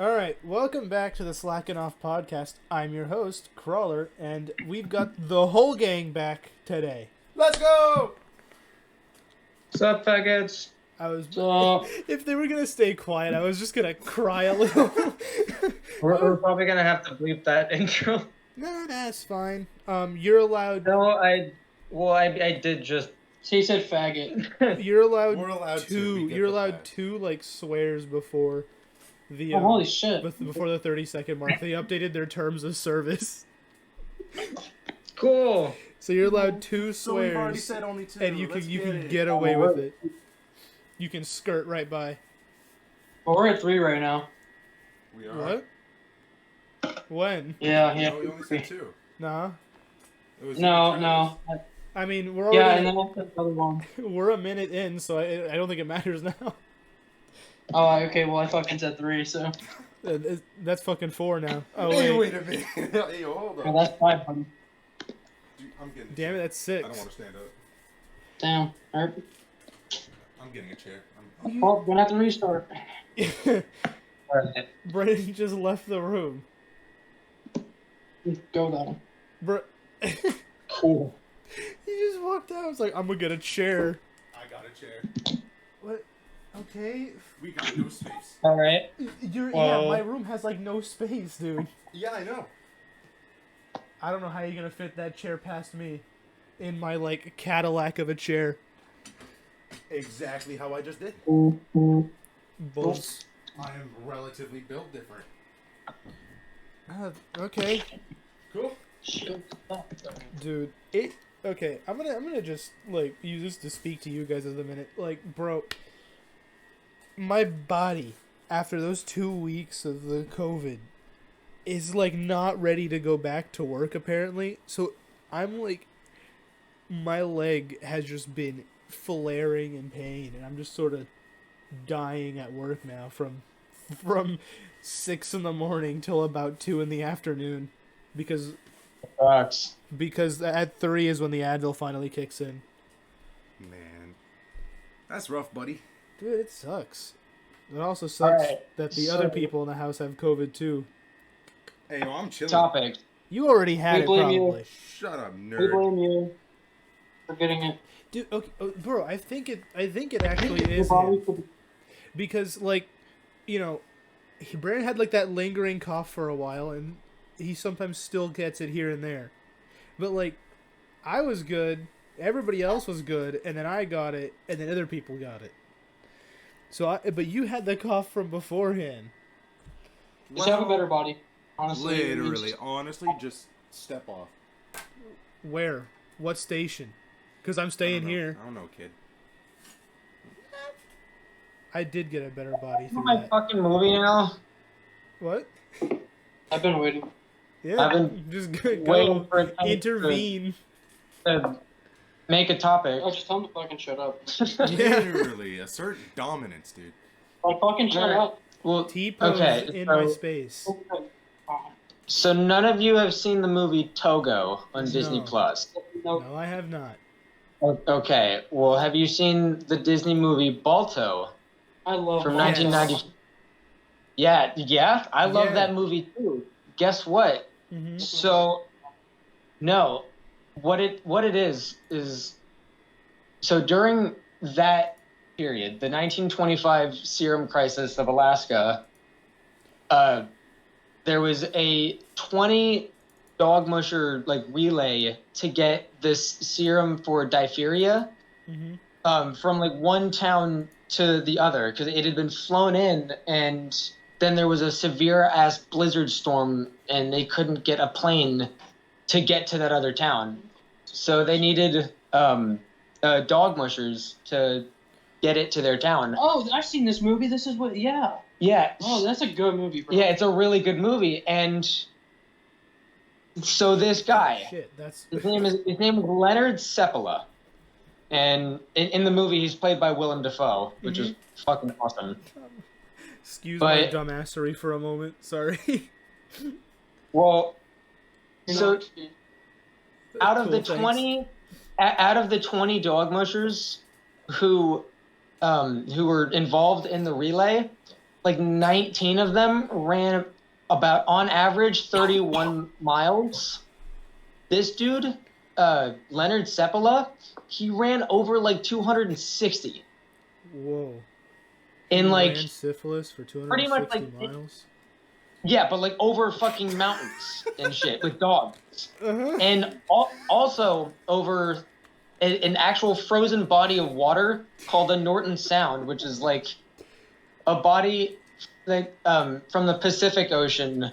All right, welcome back to the Slackin' Off podcast. I'm your host, Crawler, and we've got the whole gang back today. Let's go! What's up, faggots? I was So, if they were gonna stay quiet, I was just gonna cry a little. we're probably gonna have to bleep that intro. No, that's fine. You're allowed. No, I did just. He said faggot. You're allowed. We're allowed two. to. We get You're the allowed fact. two like swears before the. Oh, holy shit. Before the 30-second mark, they updated their terms of service. Cool. So you're allowed two So we've already swears, said only two. and you Let's can it. get away with it. You can skirt right by. Well, we're at 3 right now. We are. What? When? Yeah. No, we only said two. Nah. It was No. I mean, we're Yeah, already and then I'll put another one. we're a minute in, so I don't think it matters now. Oh, okay, well, I fucking said 3, so. That's fucking 4 now. Oh Hey, wait. wait a minute. Hey, hold Well, on. that's 5, buddy. Dude, I'm getting. Damn it, that's I 6. don't want to stand up. Damn. Alright. I'm getting a chair. Oh, gonna have to restart. Alright. Brennan just left the room. Go without him. Cool. He just walked out. I was like, I'm gonna get a chair. I got a chair. What? Okay. We got no space. Alright. Yeah, Well- my room has like no space, dude. Yeah, I know. I don't know how you're gonna fit that chair past me, in my like Cadillac of a chair. Exactly how I just did. Bulls. I am relatively built different. Okay, Cool. dude. Okay. I'm gonna just like use this to speak to you guys as a minute. Like, bro, my body after those 2 weeks of the COVID is like not ready to go back to work apparently. So I'm like, my leg has just been flaring in pain, and I'm just sort of dying at work now from 6 in the morning till about 2 in the afternoon, because Sucks. at 3 is when the Advil finally kicks in. Man. That's rough, buddy. Dude, it sucks. It also sucks Alright, that the so- other people in the house have COVID too. Hey, yo, I'm chilling. Topic. You already had We it blame you. probably. Shut up, We nerd. blame you for getting it. Dude, okay, bro, I think it actually Your is body him. could- Because like, Brandon had like that lingering cough for a while, and he sometimes still gets it here and there. But like, I was good, everybody else was good, and then I got it, and then other people got it. But you had the cough from beforehand. Just have a better body. Honestly. Literally, honestly, just step off. Where? What station? Because I'm I staying don't know. here. I don't know, kid. I did get a better body through My that. fucking movie now. What? I've been waiting. Yeah, I've been just Waiting go for it intervene. to make a topic. Oh, just tell him to fucking shut up. Yeah. Literally, assert dominance, dude. Like, fucking shut Alright. up. Well, T-pose okay, in so- my space. Okay. so none of you have seen the movie Togo on Disney No. Plus. No. No, I have not. Okay, well, have you seen the Disney movie Balto I love from Yes. 1990? Yeah, I love Yeah. that movie too. Guess what? Mm-hmm. So, no, what it is so during that period, the 1925 serum crisis of Alaska, there was a 20 dog musher like relay to get this serum for diphtheria Mm-hmm. from like one town to the other because it had been flown in, and then there was a severe ass blizzard storm and they couldn't get a plane to get to that other town, so they needed dog mushers to get it to their town. Oh, I've seen this movie. This is what. Yeah. Yeah. Oh, that's a good movie, bro. Yeah, it's a really good movie. And so this guy, Shit, that's his name is Leonard Seppala, and in the movie he's played by Willem Dafoe, which is fucking awesome. excuse But- my dumbassery for a moment. Sorry. Well, You so know, out of Cool, the thanks. 20 dog mushers who were involved in the relay, like 19 of them ran about on average 31 miles. This dude, Leonard Seppala, he ran over like 260 Whoa. in He like ran syphilis for pretty much 260 like miles. yeah, but like over fucking mountains and shit with dogs, Uh-huh. and also over an actual frozen body of water called the Norton Sound, which is like a body that from the Pacific Ocean,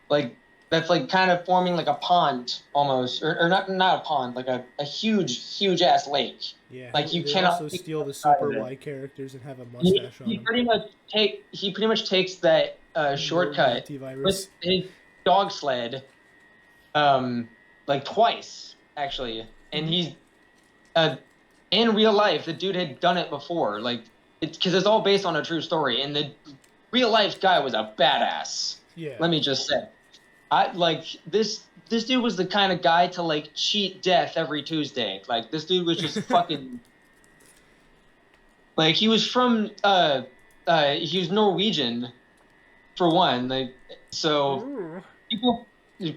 like that's like kind of forming like a pond almost, or not a pond, like a huge ass lake. Yeah, Like you they cannot also see steal the outside of Super it. Y characters and have a He, mustache on he them. pretty much takes that No shortcut with antivirus. his dog sled, like twice actually, and he's in real life the dude had done it before, like it's because it's all based on a true story, and the real life guy was a badass. Yeah. Let me just say, I like this dude was the kind of guy to like cheat death every Tuesday. Like this dude was just fucking like he was from he was Norwegian for one. Like so Ooh.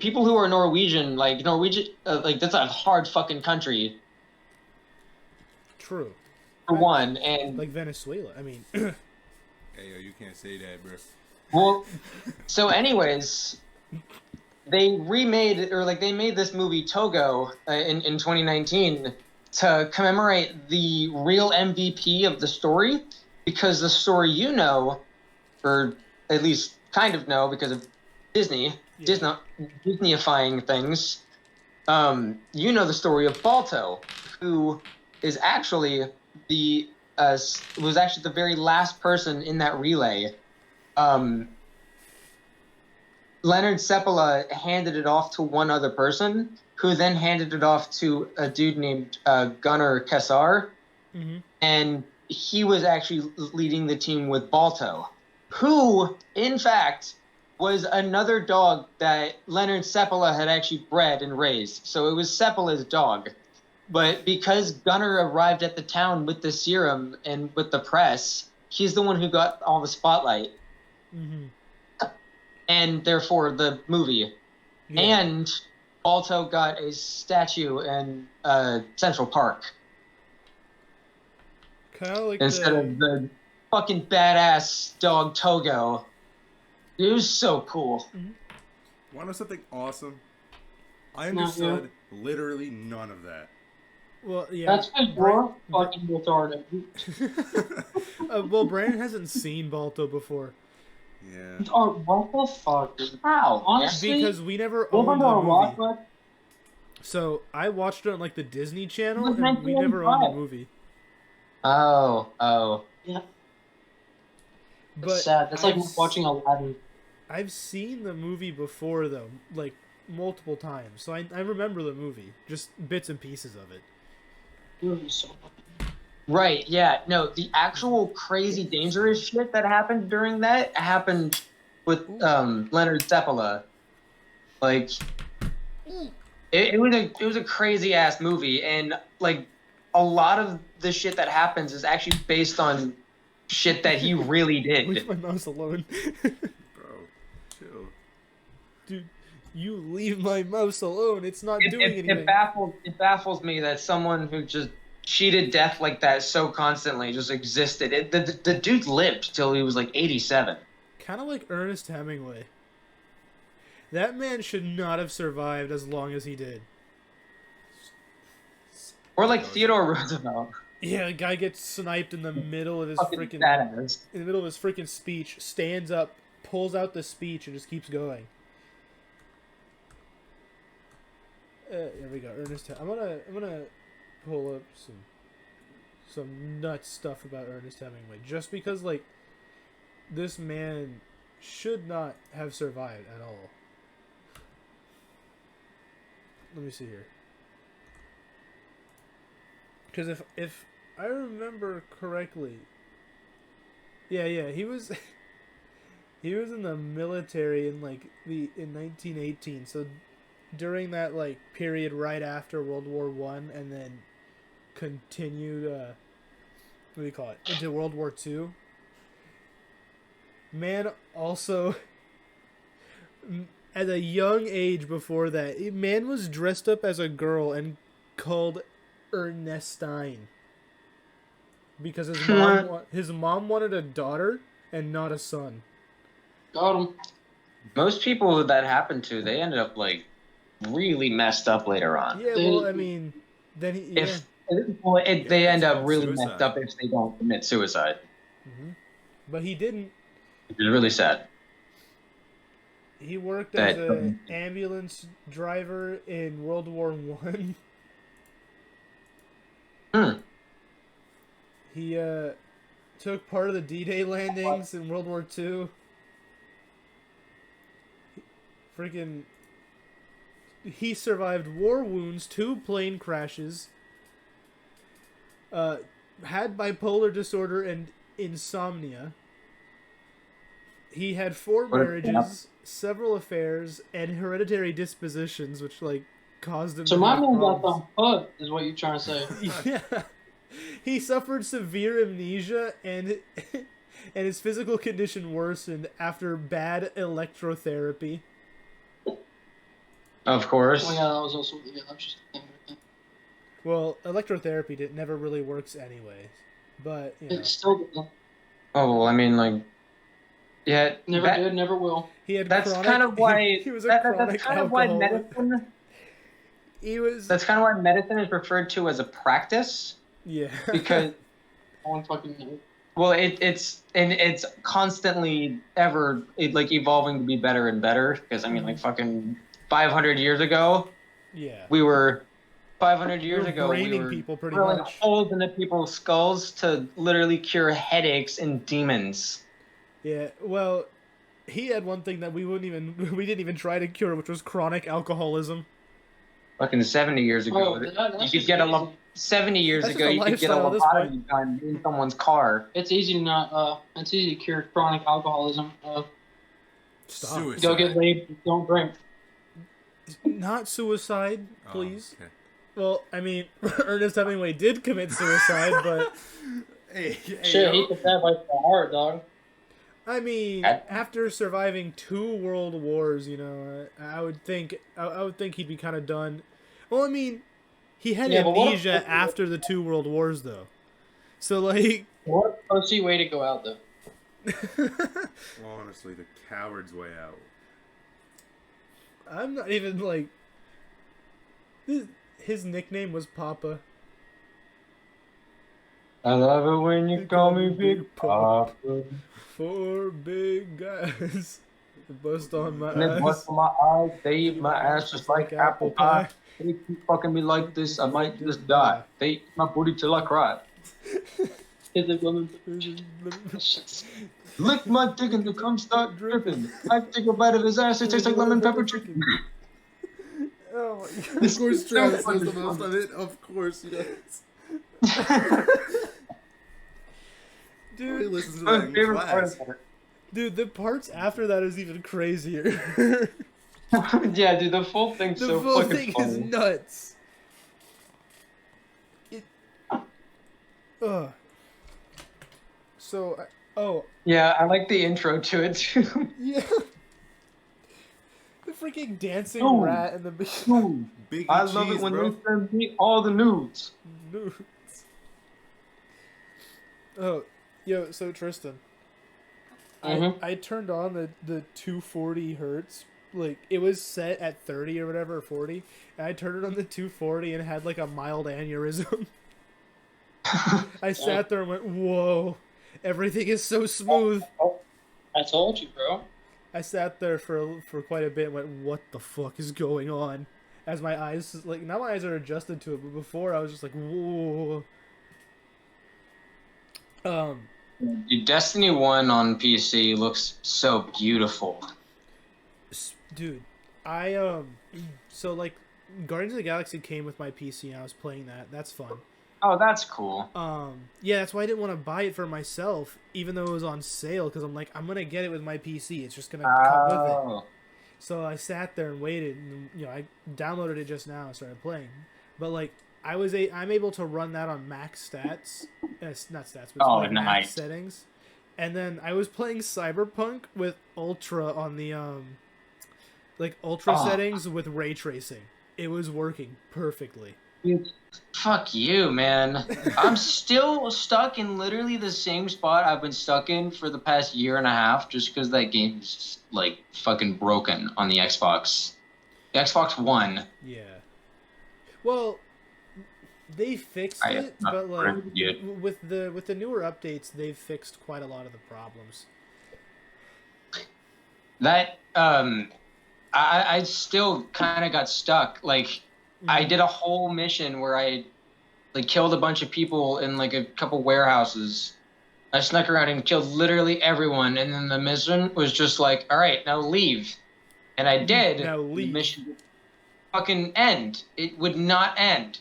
people who are Norwegian, like that's a hard fucking country True. for one. And Like Venezuela. I mean, Hey, yo, you can't say that, bro. well, so anyways, they remade or like they made this movie Togo in 2019 to commemorate the real MVP of the story, because the story or at least kind of know because of Disney, Yeah. Disneyifying things. You know the story of Balto, who is actually the was actually the very last person in that relay. Um, Leonard Seppala handed it off to one other person, who then handed it off to a dude named Gunnar Kessar, mhm. and he was actually leading the team with Balto, who, in fact, was another dog that Leonard Seppala had actually bred and raised. So it was Seppala's dog. But because Gunnar arrived at the town with the serum and with the press, he's the one who got all the spotlight, Mhm. and therefore the movie. Yeah. And Balto got a statue in Central Park Kind of like instead of the fucking badass dog Togo. It was so cool. Want to know something awesome? I No, understood literally none of that. Well, yeah. That's because you're fucking retarded. Well, Brandon hasn't seen Balto before Yeah. Oh, what the fuck? Dude? How? Honestly, because we never live owned under the a rock, movie. but So I watched it on like the Disney Channel, was and we never owned the 1985. movie. Oh. yeah, But that's sad. That's like I've watching Aladdin. I've seen the movie before though, like multiple times. So I remember the movie, just bits and pieces of it. It would be so fucking. Right, yeah. No, the actual crazy dangerous shit that happened during that happened with Leonard Seppala. Like it was a crazy ass movie, and like a lot of the shit that happens is actually based on shit that he really Leave did. my mouse alone. Bro, chill. Dude, you leave my mouse alone. It's not doing anything. It baffles me that someone who just cheated death like that so constantly just existed. The dude lived till he was like 87. Kind of like Ernest Hemingway. That man should not have survived as long as he did. Or like Theodore Roosevelt. Yeah, a guy gets sniped in the middle of his Fucking freaking badass. in the middle of his freaking speech, stands up, pulls out the speech, and just keeps going. There we go. Ernest. I'm gonna pull up some nuts stuff about Ernest Hemingway, just because like this man should not have survived at all. Let me see here. Because if I remember correctly, yeah, he was he was in the military in 1918. So during that like period right after World War One, and then continued what do you call it, into World War Two. Man also, at a young age before that, man was dressed up as a girl and called Ernestine because his mom wanted a daughter and not a son. Got him. Most people who that happened to, they ended up like really messed up later on. Yeah, well, I mean, then he, yeah. They end up commit really suicide. messed up if they don't commit suicide. But he didn't. Which is really sad. He worked as an ambulance driver in World War One. He took part of the D-Day landings in World War Two. He survived war wounds, 2 plane crashes, had bipolar disorder and insomnia. He had 4 marriages, several affairs, and hereditary dispositions, which like caused him. So to my have man got problems. the hood, is what you're trying to say. Yeah. He suffered severe amnesia and his physical condition worsened after bad electrotherapy. Of course. Oh yeah, that was also that was just a thing right there. Well, electrotherapy never really works anyways. But, you know. It still didn't. Oh, well, I mean, like, yeah. Never did, never will. He had That's chronic, kind of why. he was a That's chronic kind of why alcoholic. medicine. He was. That's kind of why medicine is referred to as a practice. Yeah. Because, No one fucking knew. well, it's constantly evolving to be better and better. Because I mean, like fucking 500 years ago, Yeah. we were 500 years We were ago we braining were people pretty drilling much. holes into people's skulls to literally cure headaches and demons. Yeah. Well, he had one thing that we didn't even try to cure, which was chronic alcoholism. Fucking 70 years ago, Oh, that's you could just get easy. 70 years That's ago, just a you could get a lifestyle at this lobotomy done in someone's car. It's easy to cure chronic alcoholism. Stop. Suicide. Go get laid, don't drink. Not suicide, Oh, please. okay. Well, I mean, Ernest Hemingway did commit suicide, but Hey, Shit, he took that like the heart, dog. I mean, after surviving 2 world wars, you know, I would think he'd be kind of done. Well, I mean, he had Yeah, but what amnesia if- after the 2 world wars, though. So like, What a pussy way to go out, though. Honestly, the coward's way out. I'm not even like. His nickname was Papa. I love it when you call me Big Papa. 4 big guys bust on my And they eyes. bust my eyes, they eat my ass just like apple pie. They keep fucking me like this, I might just die. They eat my booty till I cry. Is it women? Lick my dick and the cum start dripping. I take a bite of his ass, it tastes like lemon pepper chicken. Oh my god. Of course, Travis knows the most of it. Of course, he does. He Dude, listens to My that in favorite part class. of dude, the parts after that is even crazier. it. Yeah, dude, the full thing's The so full fucking thing funny. is nuts. Ugh. So, Yeah, I like the intro to it too. yeah. The freaking dancing Ooh. rat in the beginning. Dude, Big I cheese, love it when bro. they send me all the nudes. Nudes. Oh, yo, so Tristan. I turned on the 240 hertz. Like, it was set at 30 or whatever, or 40. And I turned it on the 240 and had like a mild aneurysm. I sat there and went, whoa, everything is so smooth. I told you, bro. I sat there for quite a bit and went, what the fuck is going on? As my eyes, like, now my eyes are adjusted to it, but before I was just like, whoa. Dude, Destiny 1 on PC looks so beautiful. Dude, so like, Guardians of the Galaxy came with my PC and I was playing that. That's fun. Oh, that's cool. Yeah, that's why I didn't want to buy it for myself, even though it was on sale, because I'm like, I'm gonna get it with my PC. It's just gonna come with it. Oh. So I sat there and waited, and you know, I downloaded it just now and started playing. But like, I'm able to run that on max stats, not stats, but Oh, like max nice. settings, And then I was playing Cyberpunk with Ultra on the Ultra Oh. settings with ray tracing. It was working perfectly. Fuck you, man. I'm still stuck in literally the same spot I've been stuck in for the past year and a half just because that game's like fucking broken on the Xbox. The Xbox One. Yeah. Well, they fixed I have it, not but like reviewed it. with the newer updates, they've fixed quite a lot of the problems. That I still kind of got stuck. Like I did a whole mission where I like killed a bunch of people in like a couple warehouses. I snuck around and killed literally everyone, and then the mission was just like, "All right, now leave." And I did. Now and the leave. mission would fucking end. It would not end.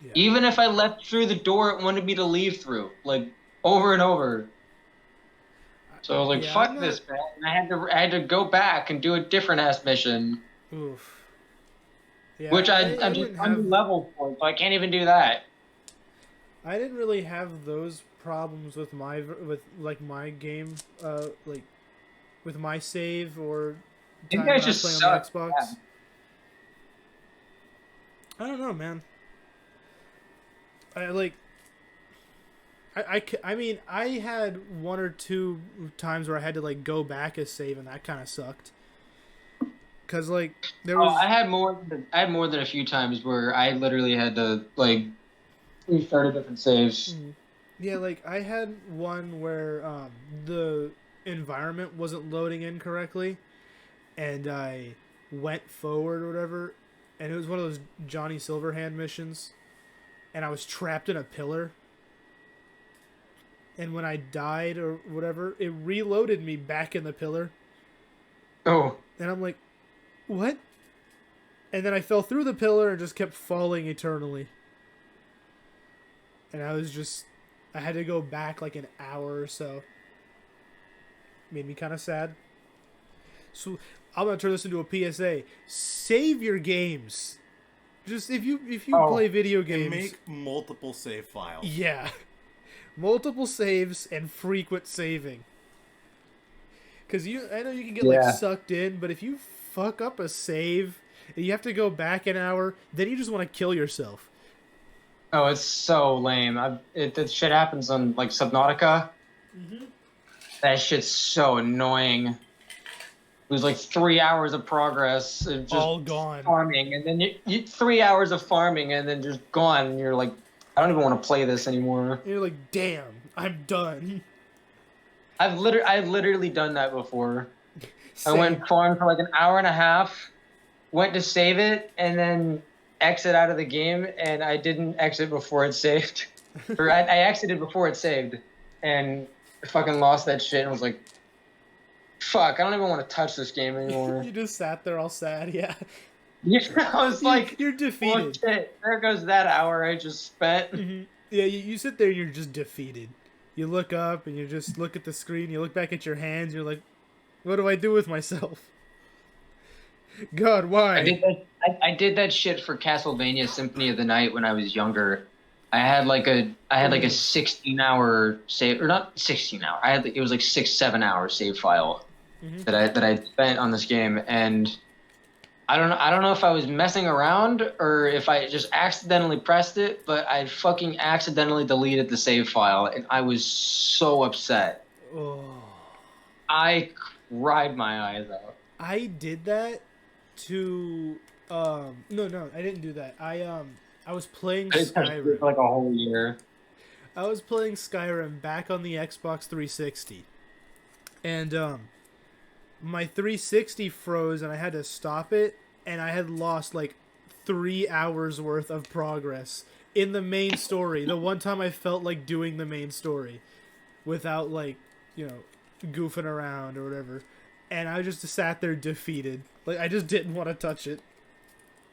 Yeah. Even if I left through the door it wanted me to leave through, like over and over. So I was like, Yeah, "Fuck I'm not- this, man!" And I had to go back and do a different ass mission, Oof. Yeah, which I'm didn't just have. under level for, so I can't even do that. I didn't really have those problems with my my game, with my save or You time guys when I was just playing suck. on the Xbox. Yeah. I don't know, man. I mean, I had one or two times where I had to like go back a save, and that kind of sucked. Cause like there was. I had more than a few times where I literally had to like restart a different saves. Yeah, like I had one where the environment wasn't loading in correctly, and I went forward or whatever, and it was one of those Johnny Silverhand missions, and I was trapped in a pillar. And when I died or whatever, it reloaded me back in the pillar. Oh. And I'm like, what? And then I fell through the pillar and just kept falling eternally. And I had to go back like an hour or so. Made me kind of sad. So I'm gonna turn this into a PSA. Save your games. Just if you play video games, And make multiple save files. yeah, multiple saves and frequent saving. Because I know you can get like sucked in, but if you fuck up a save and you have to go back an hour, then you just want to kill yourself. Oh, it's so lame. That shit happens on like Subnautica. That shit's so annoying. It was like 3 hours of progress, just All gone. farming, and then you 3 hours of farming, and then just gone. And you're like, I don't even want to play this anymore. And you're like, damn, I'm done. I've literally done that before. I Same. went farm for like an hour and a half, went to save it, and then exit out of the game, and I didn't exit before it saved. Or I exited before it saved, and fucking lost that shit, and was like, fuck, I don't even want to touch this game anymore. You just sat there all sad, yeah. I was like, You're oh defeated. shit, there goes that hour I just spent. Yeah, you sit there and you're just defeated. You look up and you just look at the screen, you look back at your hands, you're like, what do I do with myself? God, why? I did that shit for Castlevania Symphony of the Night when I was younger. I had like a 16-hour save, or not 16-hour. It was like 6-7 hour save file that I spent on this game, and I don't know if I was messing around or if I just accidentally pressed it, but I fucking accidentally deleted the save file, and I was so upset. Oh. I cried my eyes out. I did that to no, I didn't do that. I was playing I touched it Skyrim. for like a whole year. I was playing Skyrim back on the Xbox 360. And my 360 froze and I had to stop it, and I had lost like 3 hours worth of progress in the main story. The one time I felt like doing the main story without like, goofing around or whatever. And I just sat there defeated. Like, I just didn't want to touch it.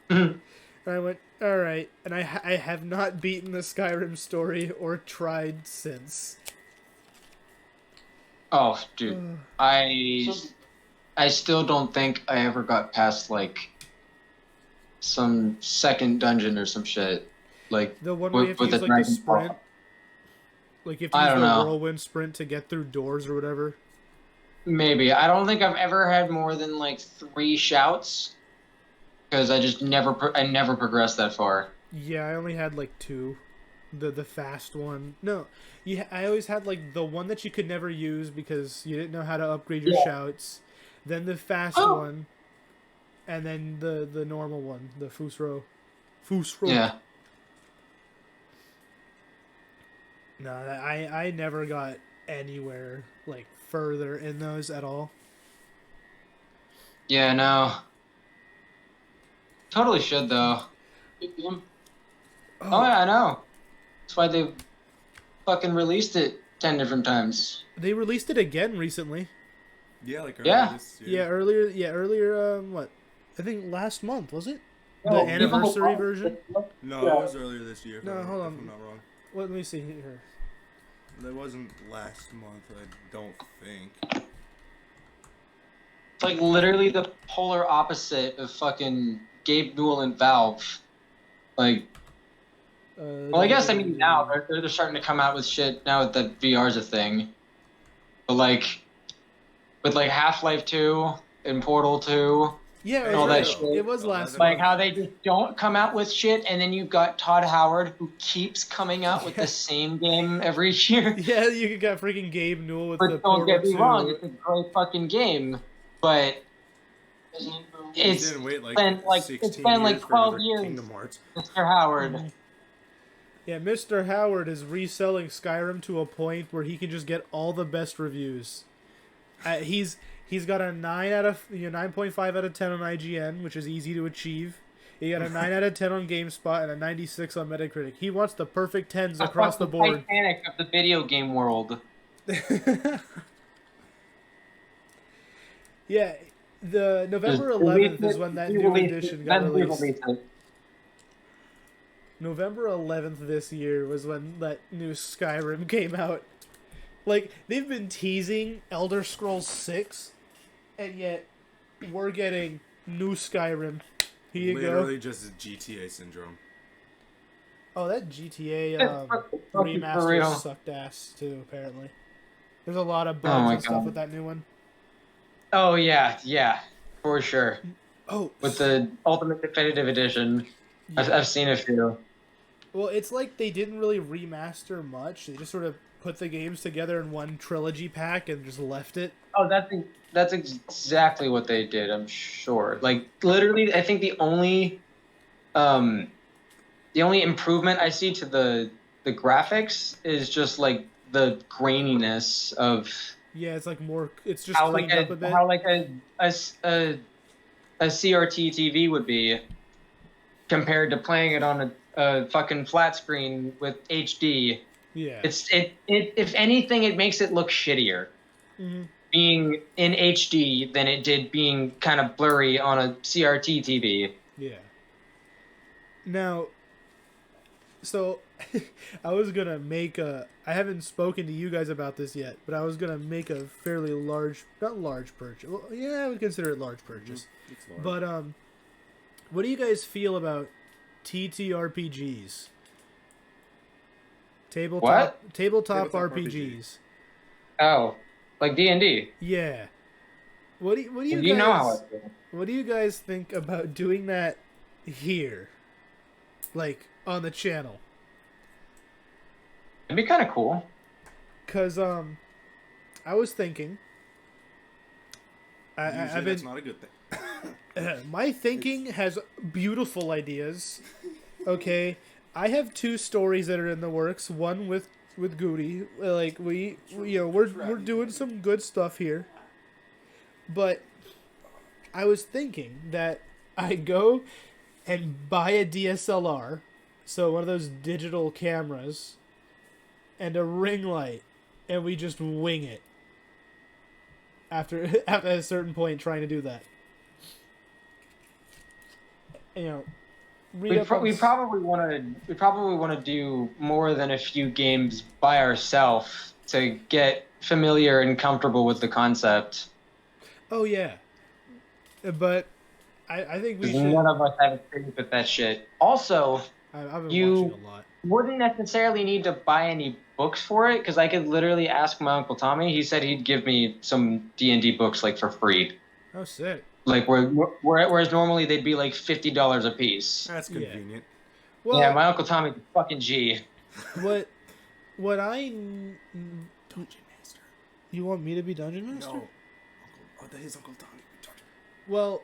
And I went, alright. And I have not beaten the Skyrim story or tried since. Oh, dude. I still don't think I ever got past, like, some second dungeon or some shit. Like, The one where you have to with use, the like, the dragon sprint. ball. Like you have to I use don't the know. whirlwind sprint to get through doors or whatever. Maybe. I don't think I've ever had more than like 3 shouts because I just I never progressed that far. Yeah, I only had like 2. The fast one. No, I always had like the one that you could never use because you didn't know how to upgrade your Yeah. shouts. Then the fast Oh. one, and then the normal one, the Fusro. Fusro. Yeah. No, I never got anywhere like further in those at all. Yeah, no. Totally should though. Oh yeah, I know. That's why they fucking released it 10 different times. They released it again recently. Yeah, like earlier Yeah. this year. Yeah, earlier. Yeah, earlier. What? I think last month was it? The No, anniversary version. No, Yeah. it was earlier this year. No, hold on. If I'm not wrong. Let me see here. That wasn't last month, I don't think. It's like literally the polar opposite of fucking Gabe Newell and Valve. Like, well, I guess I mean now they're starting to come out with shit now that VR's a thing. But like, with like Half-Life 2 and Portal 2, Yeah, and all that right. shit. It was last like month. how they just don't come out with shit, and then you've got Todd Howard who keeps coming out with the same game every year. Yeah, you got freaking Gabe Newell with the But don't get me Portal wrong, 2. it's a great fucking game. But it's didn't wait like been like 16 12 for years, Kingdom Hearts. Mr. Howard. Yeah, Mr. Howard is reselling Skyrim to a point where he can just get all the best reviews. He's got a 9.5 out of 10 on IGN, which is easy to achieve. He got a 9 out of 10 on GameSpot and a 96 on Metacritic. He wants the perfect 10s across the board. Titanic of the video game world. Yeah, the November 11th is when that new edition got released. November 11th this year was when that new Skyrim came out. Like, they've been teasing Elder Scrolls 6, and yet we're getting new Skyrim. Here you Literally just GTA syndrome. go. Oh, that GTA For real. remaster sucked ass, too, apparently. There's a lot of bugs and stuff with that new one. Oh, yeah, for sure. Oh, With the Ultimate Definitive Edition, I've seen a few. well, it's like they didn't really remaster much. They just sort of put the games together in one trilogy pack and just left it. Oh, that's exactly what they did, I'm sure. Like, literally, I think the only improvement I see to the graphics is just, like, the graininess of... Yeah, it's like more. It's just how cleaned up a bit. how like a CRT TV would be compared to playing it on a fucking flat screen with HD. Yeah. If anything, it makes it look shittier being in HD than it did being kind of blurry on a CRT TV. Yeah. Now, so I was gonna make a. I haven't spoken to you guys about this yet, but I was gonna make a fairly not large purchase. Well, yeah, I would consider it large purchase. It's large. But what do you guys feel about TTRPGs? Tabletop Tabletop RPGs. Oh, like D&D. Yeah. What do you You guys? know how I feel. What do you guys think about doing that here, like on the channel? It'd be kind of cool. Cause I was thinking. Usually I've that's been not a good thing. my thinking has beautiful ideas. Okay, I have 2 stories that are in the works. One with Goody. Like we we're doing some good stuff here. But I was thinking that I go and buy a DSLR, so one of those digital cameras, and a ring light, and we just wing it. After at a certain point, trying to do that. You know, We probably want to do more than a few games by ourselves to get familiar and comfortable with the concept. Oh yeah, but I think we should. None of us have experience with that shit. Also, I've been you watching a lot. wouldn't necessarily need to buy any books for it because I could literally ask my Uncle Tommy. He said he'd give me some D&D books like for free. Oh, sick. Like whereas normally they'd be like $50 a piece. That's Yeah. convenient. Well, Yeah, my Uncle Tommy's a fucking G. what I Dungeon Master. you want me to be dungeon master? No. His Uncle Tommy. Well,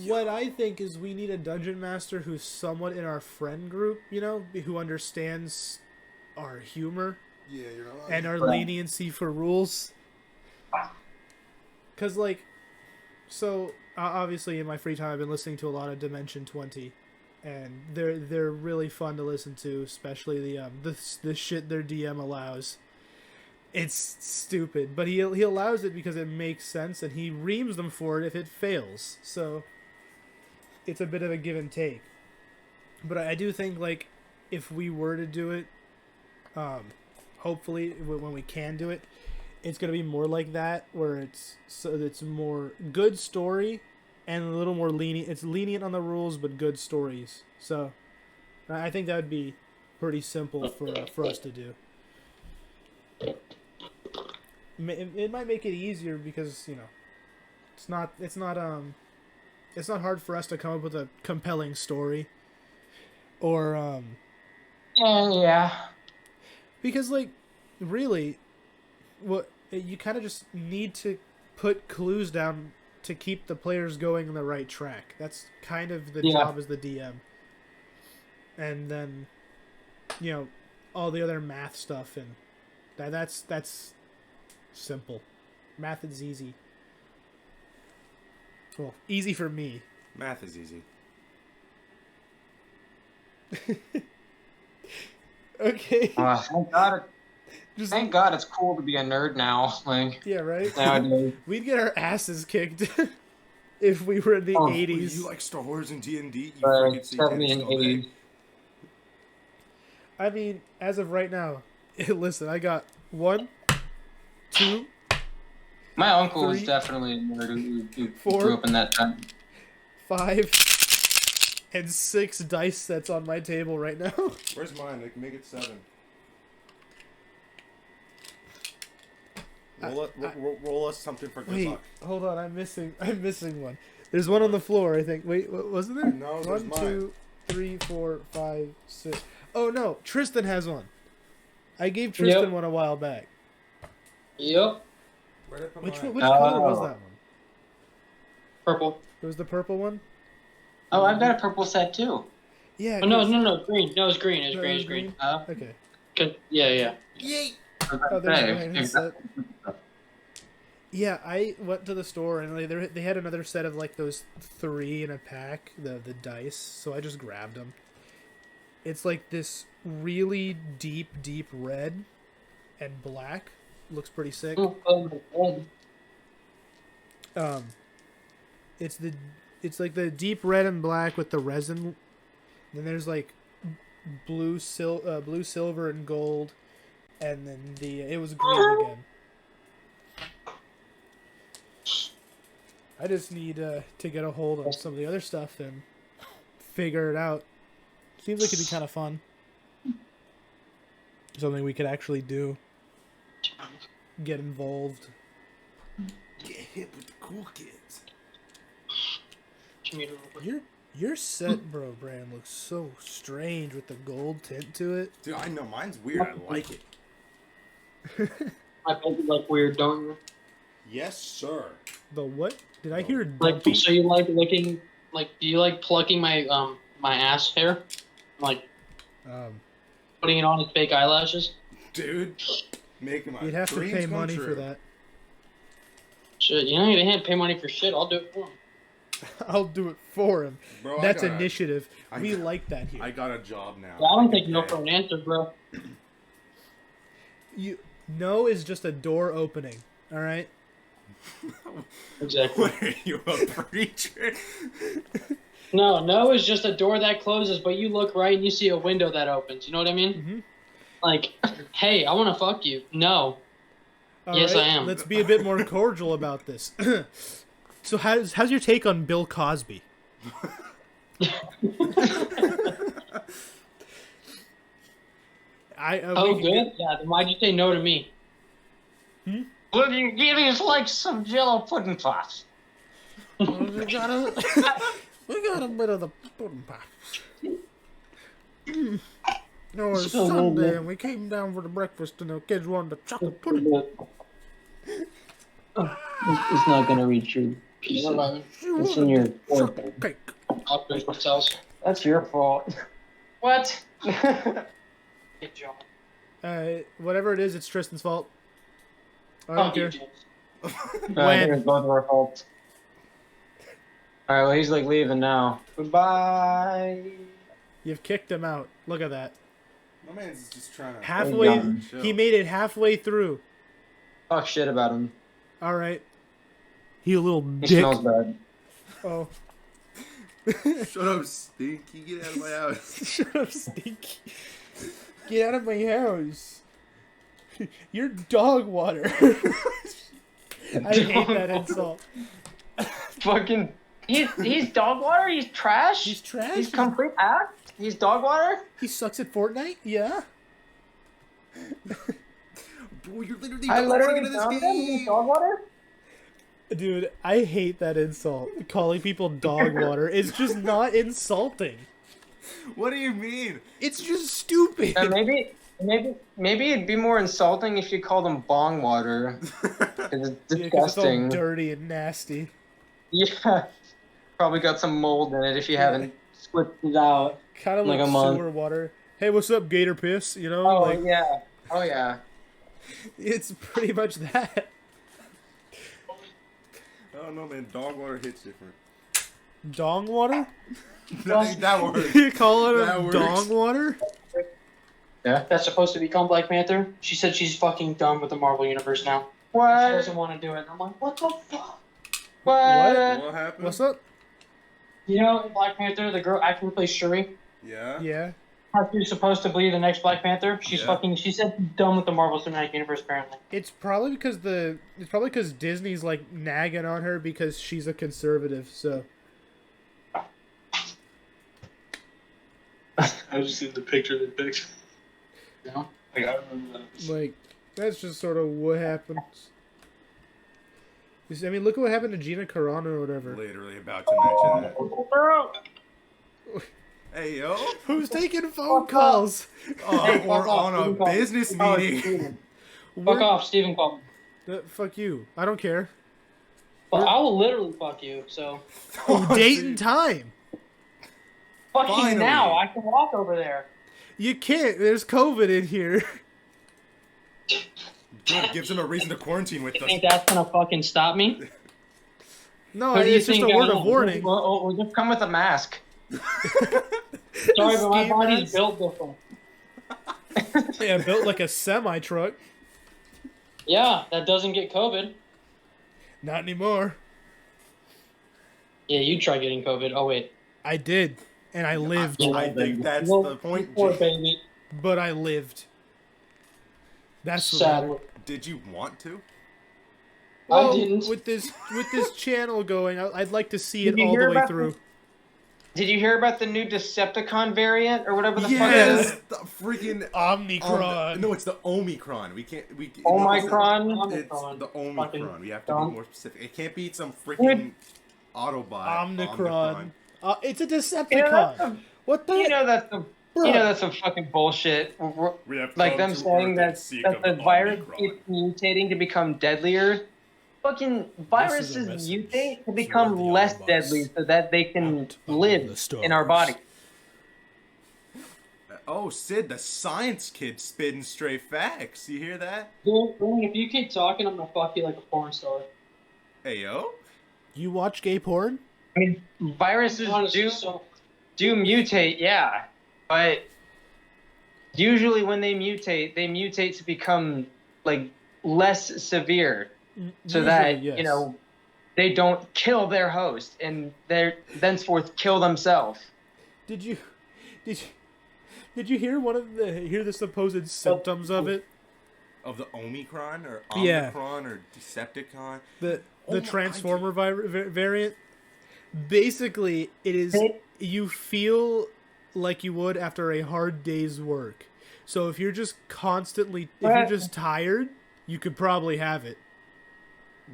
what I think is we need a dungeon master who's somewhat in our friend group, you know, who understands our humor Yeah, you're not. and our leniency for rules. Cause like, so obviously in my free time I've been listening to a lot of Dimension 20, and they're really fun to listen to, especially the shit their DM allows. It's stupid, but he allows it because it makes sense, and he reams them for it if it fails. So it's a bit of a give and take. But I do think, like, if we were to do it, hopefully when we can do it, it's gonna be more like that, where it's more good story and a little more lenient. It's lenient on the rules, but good stories. So I think that would be pretty simple for us to do. It might make it easier because, you know, it's not hard for us to come up with a compelling story, or Yeah. because, like, really, what you kind of just need to put clues down to keep the players going on the right track. That's kind of the job as the DM, and then, you know, all the other math stuff, and that's simple. Math is easy. Well, easy for me. Math is easy. Okay. Thank God it's cool to be a nerd now. Like, Yeah, right? nowadays. We'd get our asses kicked if we were in the 80s. You like Star Wars and D&D? You Uh, freaking 70 and 80s. I mean, as of right now, listen, I got 1, 2, My uncle was 3, definitely a nerd who 4, grew up in that time. 5, and 6 dice sets on my table right now. Where's mine? I can make it 7. Roll us something for good Wait, luck. hold on, I'm missing one. There's one on the floor, I think. Wait, wasn't there? No, there's 1, mine. 2, 3, 4, 5, 6. Oh no, Tristan has one. I gave Tristan one a while back. Yep. Where did I put Which mine? color was that one? Purple. It was the purple one? Oh, I've got a purple set too. Yeah. Oh, no, green. No, it's green. It's No, green. it was It's green. Okay. Yeah. Yeet! Oh, there's mine. His set. Yeah, I went to the store and they had another set of like those 3 in a pack, the dice, so I just grabbed them. It's like this really deep red and black. Looks pretty sick. It's like the deep red and black with the resin. Then there's like blue, silver, and gold, and then it was green again. I just need to get a hold of some of the other stuff and figure it out. Seems like it'd be kind of fun. Something we could actually do. Get involved. Get hip with the cool kids. Your set, bro, Brand, looks so strange with the gold tint to it. Dude, I know mine's weird. I like it. I bet you like weird, don't you? Yes, sir. The what? Did I hear Like, dumpy? so you like licking? Like, do you like plucking my my ass hair? Like, putting it on as fake eyelashes? Dude, making my You'd have to dreams pay come money true. for that. Shit, you know you can't pay money for shit. I'll do it for him. I'll do it for him. Bro, That's I got initiative. I We got- like that here. I got a job now. Yeah, I don't take no for an answer, bro. No is just a door opening. All right. Exactly. What are you, a preacher? No is just a door that closes, but you look right and you see a window that opens. You know what I mean? Mhm. Like, hey, I want to fuck you. No. All Yes, right, I am. Let's be a bit more cordial about this. So how's your take on Bill Cosby? Oh, we can good. Yeah. Then why'd you say no to me? Hmm? Well, you it's like some Jello pudding puffs. we got a bit of the pudding pie. It was Still a little Sunday, bit. and we came down for the breakfast, and the kids wanted the chocolate pudding. It's not gonna reach your piece. She It's wanted in your the chocolate cake. That's your fault. What? Good job. Whatever it is, it's Tristan's fault. I don't care. I think it's both of our faults. Alright, well, he's like leaving now. Goodbye. You've kicked him out. Look at that. My man's just trying to. Halfway, Chill. he made it halfway through. Talk shit about him. All right. You little He dick. smells bad. Oh. Shut up, Stinky. Get out of my house. Shut up, Stinky. Get out of my house. You're dog water. I hate that insult. Fucking. He's dog water? He's trash? He's trash. He's complete ass? He's dog water? He sucks at Fortnite? Yeah. Bro, you're literally I going literally into this found him. He's game. dog water? Dude, I hate that insult. Calling people dog water is just not insulting. What do you mean? It's just stupid. Maybe it'd be more insulting if you called him bong water. 'Cause it's Yeah, 'cause it's all disgusting. dirty and nasty. Yeah. Probably got some mold in it if you haven't squished it out. Kind of Like like a month. sewer water. Hey, what's up, Gator Piss? You know, Oh, like yeah. Oh, yeah. it's pretty much that. I don't know, man. Dog water hits different. Dong water? That works. You calling That it works. dong water? Yeah. That's supposed to become Black Panther. She said she's fucking done with the Marvel Universe now. She What? doesn't want to do it. And I'm like, what the fuck? What? What happened? What's up? You know, in Black Panther, the girl acting plays Shuri. Yeah? Yeah. How she's supposed to be the next Black Panther. She's Yeah. fucking. She said she's done with the Marvel Cinematic Universe apparently. It's probably because Disney's like nagging on her because she's a conservative. So I just see the picture they picked. You know? Like, I remember that. like that's just sort of what happens. I mean, look at what happened to Gina Carano or whatever. Literally about to mention that. Hey, yo. Who's taking phone calls? Oh, Hey, we're fuck off, on a Steven Paul. business Oh, meeting. Steven. Fuck We're- off, Stephen Paul. Fuck you. I don't care. Well, I will literally fuck you. So Date and time. fuck Finally. you now. I can walk over there. You can't. There's COVID in here. Good, gives him a reason to quarantine with You us. think that's gonna fucking stop me? No, Who do you it's just a think word I of am? warning. Well, just come with a mask. Sorry, but my Ski body's mask. built different. Yeah, built like a semi truck. Yeah, that doesn't get COVID. Not anymore. Yeah, you try getting COVID. Oh wait, I did, and I lived. I think that's Well, the point. poor G. baby. But I lived. That's the Sadly, matter. Did you want to? Well, I didn't. With this channel going, I'd like to see it Did you all the hear way about through. Did you hear about the new Decepticon variant or whatever the fuck it Yes, is? the freaking Omnicron. no, it's the Omicron. We can't. Omicron? It's Omicron. the Omicron. Fucking We have to dumb. be more specific. It can't be some freaking Autobot. Omnicron. It's a You know, Decepticon. that's some, What the? you know that's some fucking bullshit. We have Like come them to saying Earth that, and seek that of the virus Omicron. keeps mutating to become deadlier. Fucking This is a viruses message mutate to for become the less Autobots deadly so that they can out of live the stars. in our body. Oh, Sid, the science kid spitting straight facts. You hear that? dude, if you keep talking, I'm gonna fuck you like a porn star. Hey, yo. You watch gay porn? I mean, viruses Honestly, do so mutate, yeah, but usually when they mutate to become like less severe, so that Usually, yes. you know they don't kill their host and they thenceforth kill themselves. Did you hear the supposed symptoms of it? Of the Omicron or Yeah. Omicron or Decepticon. The Oh my- Transformer variant. Basically, it is you feel like you would after a hard day's work. So if you're just constantly, if you're just tired, you could probably have it.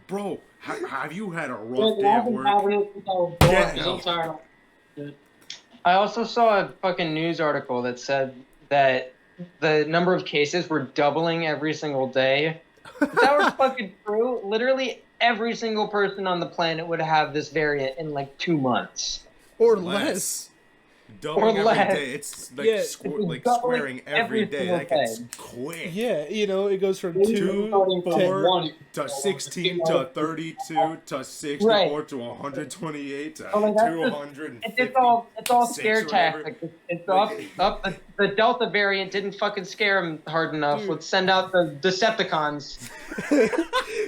Bro, have you had a Dude, rough day I've at been work? having it since I was born, Get 'cause I'm out. tired of it. I also saw a fucking news article that said that the number of cases were doubling every single day. If that was fucking true, literally every single person on the planet would have this variant in like 2 months. Or Less. less. Doubling every less. day. It's like, Yeah, it's like doubling squaring every every day. single That gets day. quick. Yeah, you know, it goes from Maybe 2 starting from to 1 To 16 to 32 to 64 Right. to 128 to Oh, like, that's just- 250. It's all six scare or whatever. tactics. It's up. The Delta variant didn't fucking scare him hard enough. Dude. Let's send out the Decepticons.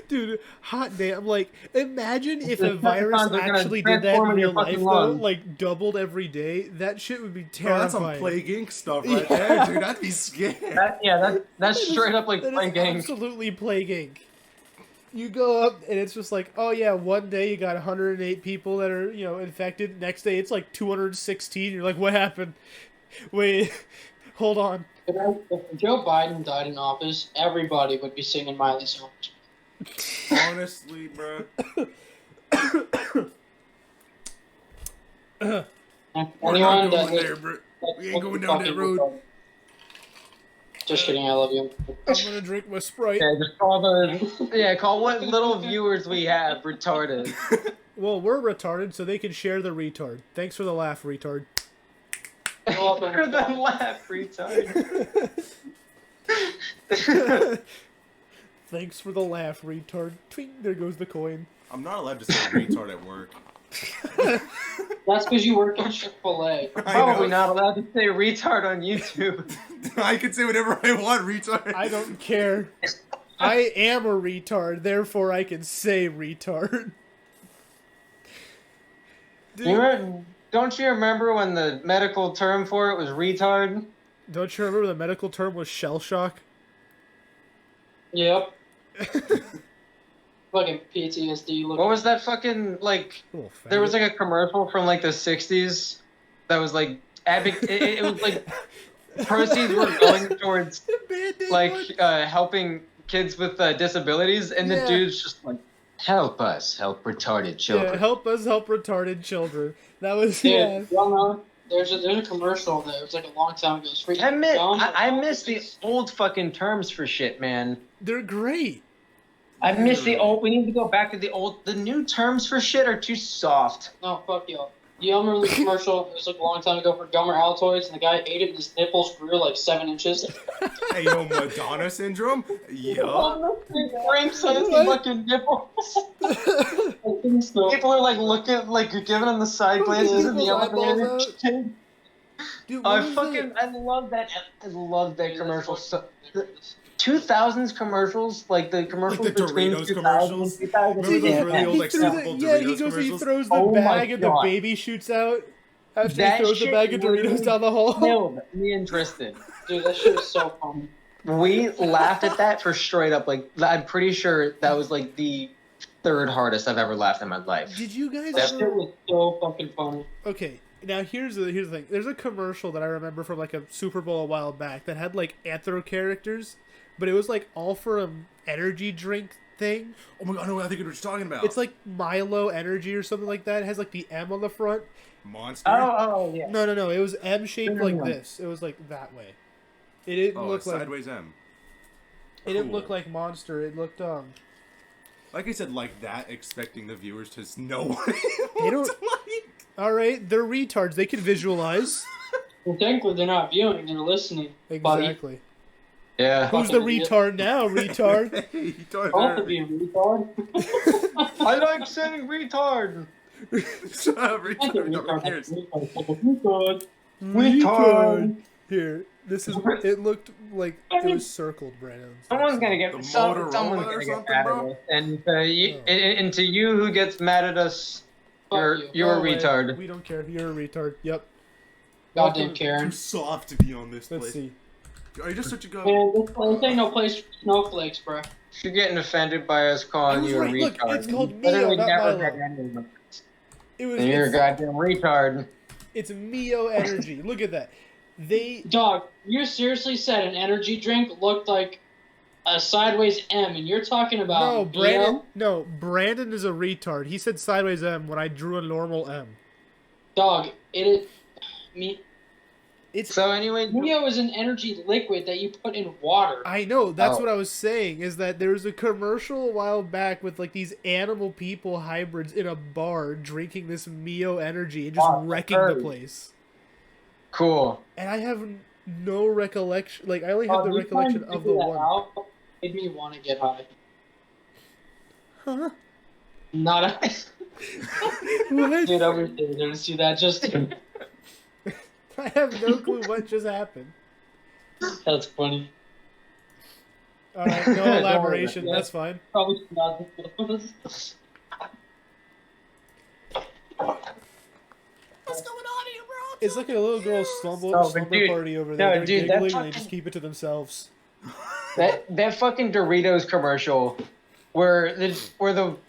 Dude, hot damn. Like, imagine if The a virus Decepticons are gonna actually did that transform in in your real life, fucking though. lungs. Like, doubled every day. That shit would be Bro, that's some terrifying. Plague Inc. stuff right there, dude. I'd be scared. That's straight up like That is Plague Inc. absolutely Plague Inc. You go up and it's just like, oh yeah, one day you got 108 people that are, you know, infected. Next day it's like 216. You're like, what happened? Wait, hold on. If Joe Biden died in office, everybody would be singing Miley songs. Honestly, bro. We're Anyone not that going there, bro. We ain't going down that road. Just kidding, I love you. I'm gonna drink my Sprite. Yeah, just call what little viewers we have retarded. Well, we're retarded, so they can share the retard. Thanks for the laugh, retard. For the laugh, retard. Thanks for the laugh, retard. Twing, there goes the coin. I'm not allowed to say retard at work. That's because you work at Chick-fil-A. Probably not allowed to say retard on YouTube. I can say whatever I want, retard. I don't care. I am a retard, therefore I can say retard. Dude, Don't you remember when the medical term for it was retard? don't you remember the medical term was shell shock? Yep. Fucking PTSD. What was that fucking, like, Little there was faggot. like a commercial from like the 60s that was like, it was like, proceeds were going towards Band-Aid like one? helping kids with disabilities, and the Yeah. dude's just like, help us help retarded children. Yeah, help us help retarded children. That was, Dude, yeah. y'all know, there's a commercial that was like a long time ago. It's freaking dumb. I miss the old fucking terms for shit, man. They're great. I miss the old. We need to go back to the old. The new terms for shit are too soft. No, fuck y'all. You remember the commercial? It was like a long time ago for Gummer Altoids, and the guy ate it and his nipples grew like 7 inches. Hey, you know Madonna syndrome? Yup. Frames on his What? fucking nipples. I think so. People are like looking, like you're giving them the side glances in the People's eyeballs elevator. Dude, what was I love that. I love that commercial. So, 2000s commercials, like the commercials Like the between Doritos 2000 commercials? and 2010. Remember those really old, like, He threw sample yeah, he Doritos goes, he commercials? throws the Oh my bag and the God. baby shoots out after That he throws the shit bag of Doritos literally down the hall. Killed me and Tristan. Dude, that shit was so funny. We laughed at that for straight up, like, I'm pretty sure that was like the third hardest I've ever laughed in my life. Did you guys That ever... shit was so fucking funny. Okay, now here's the thing. There's a commercial that I remember from like a Super Bowl a while back that had like anthro characters, but it was like all for an energy drink thing. Oh my god, no, I think I know what you're talking about. It's like Milo Energy or something like that. It has like the M on the front. Monster. Oh, yeah. No. It was M shaped No. like this. It was like that way. It didn't Oh, look like sideways M. it didn't Cool. look like Monster. It looked Like I said, like that, expecting the viewers to know what it They don't- looked like. all right. They're retards. They can visualize. Well, technically, they're not viewing; they're listening. Buddy. Exactly. Yeah. Who's the Fucking idiot. retard now? Retard. Hey, you don't Both of you, retard. I like saying retard. Shut up, I think retard. Nobody cares. retard. Retard. Here, this is. It looked like it was circled, Brandon. Someone's gonna get The someone's Motorola gonna or get something, mad bro? at us. And to you who gets mad at us, Fuck you. you're a Go away. retard. We don't care. You're a retard. Yep. Goddamn Too Karen. soft to be on this Let's place. see. Are you just such a go? Man, this ain't no place for snowflakes, bro. You're getting offended by us calling I was you a right. Look, retard. it's called You Mio, literally not never Milo. had any of them. It was. And you're a It's, goddamn retard. it's Mio Energy. Look at that. Dog, you seriously said an energy drink looked like a sideways M, and you're talking about Brandon is a retard. He said sideways M when I drew a normal M. Dog, me. So anyway, Mio is an energy liquid that you put in water. I know, that's what I was saying, is that there was a commercial a while back with like these animal people hybrids in a bar drinking this Mio energy and just wrecking the place. Cool. And I have no recollection, like I only have the recollection of the one. Made me want to get high. Huh? Not a... What? Dude, over there, didn't see that just... I have no clue what just happened. That's funny. Alright, no elaboration, that's fine. Probably not. What's going on here, bro? It's like a little girl's slumber party over there. They're giggling and they just keep it to themselves. That fucking Doritos commercial where the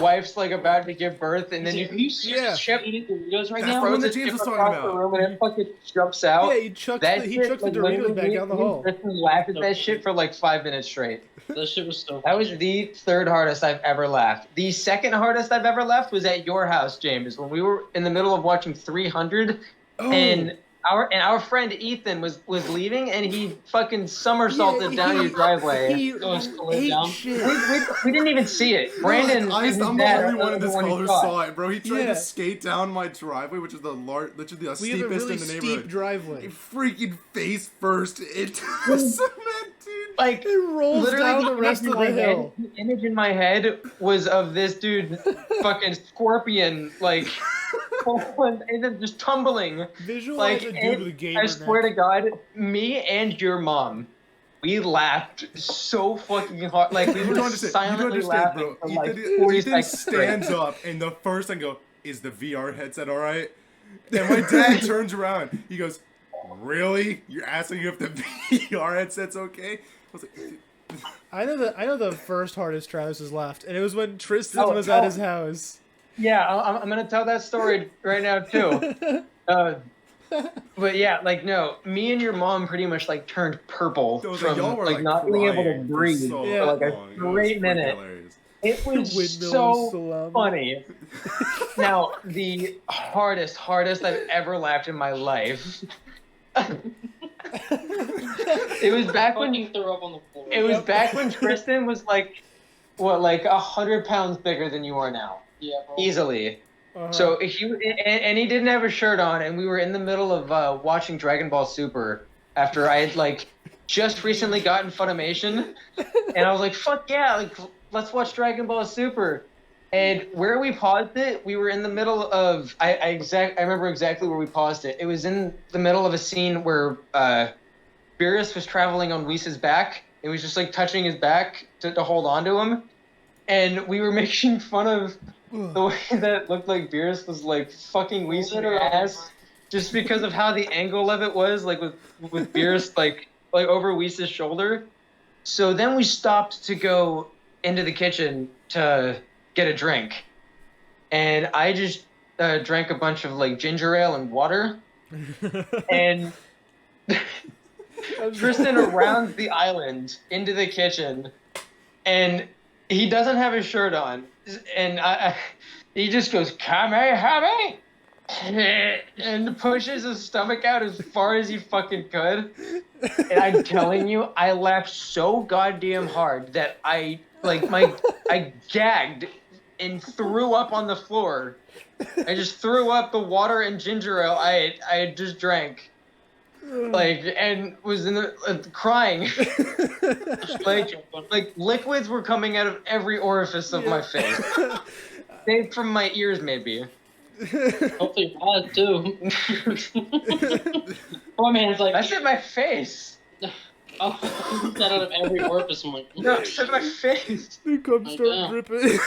wife's like about to give birth and then eating Doritos right That's now? what James was talking about. The room and it fucking jumps out. Yeah, he chucks the Doritos back down the hall. Kristen laughed at that shit for like 5 minutes straight. That shit was so That was the third hardest I've ever laughed. The second hardest I've ever laughed was at your house, James, when we were in the middle of watching 300 and our friend Ethan was leaving and he fucking somersaulted down your driveway. He ate shit. We didn't even see it. Brandon, I'm the only one in this hall who saw it, bro. He tried Yeah. to skate down my driveway, which is literally the We have a steepest really in the neighborhood. steep driveway. He freaking face first into the cement, dude. like It rolls literally down the rest of the hill. The image in my head was of this dude fucking scorpion like and then just tumbling. Visualize a dude with a gamer I swear neck. to God, me and your mom, we laughed so fucking hard. Like we You were don't understand, silently laughing for like 40 Ethan seconds straight. stands up, and the first thing go, "Is the VR headset all right?" And my dad turns around. He goes, "Really? You're asking if the VR headset's okay?" I was like, I know the first hardest Travis has laughed, and it was when Tristan was at his house. Yeah, I'm gonna tell that story right now too. But yeah, like no, me and your mom pretty much like turned purple Y'all from were, like not being able to crying for breathe so for like a long. It was great freaking minute. hilarious. It was Windmill so salami. funny. Now, the hardest I've ever laughed in my life. It was back when fucking threw up on the floor. it was back when Tristan was like 100 pounds bigger than you are now, Yeah, bro. easily. Uh-huh. So he didn't have a shirt on, and we were in the middle of watching Dragon Ball Super after I had like just recently gotten Funimation, and I was like, "Fuck yeah, like let's watch Dragon Ball Super." And where we paused it, we were in the middle of I remember exactly where we paused it. It was in the middle of a scene where Beerus was traveling on Whis' back. It was just like touching his back to hold on to him, and we were making fun of the way that it looked like Beerus was like fucking Whis' ass, just because of how the angle of it was, like with Beerus like over Whis' shoulder. So then we stopped to go into the kitchen to get a drink, and I just drank a bunch of like ginger ale and water, and Tristan rounds the island into the kitchen, and he doesn't have his shirt on, and he just goes Kamehame, and pushes his stomach out as far as he fucking could, and I'm telling you, I laughed so goddamn hard that I gagged and threw up on the floor. I just threw up the water and ginger ale I had just drank. And was in the crying. like liquids were coming out of every orifice of my face. Save from my ears, maybe. Hopefully not too. Oh man, it's like That's in my face. oh, that out of every orifice. I'm like, No, it's in my face. The cum start know. dripping.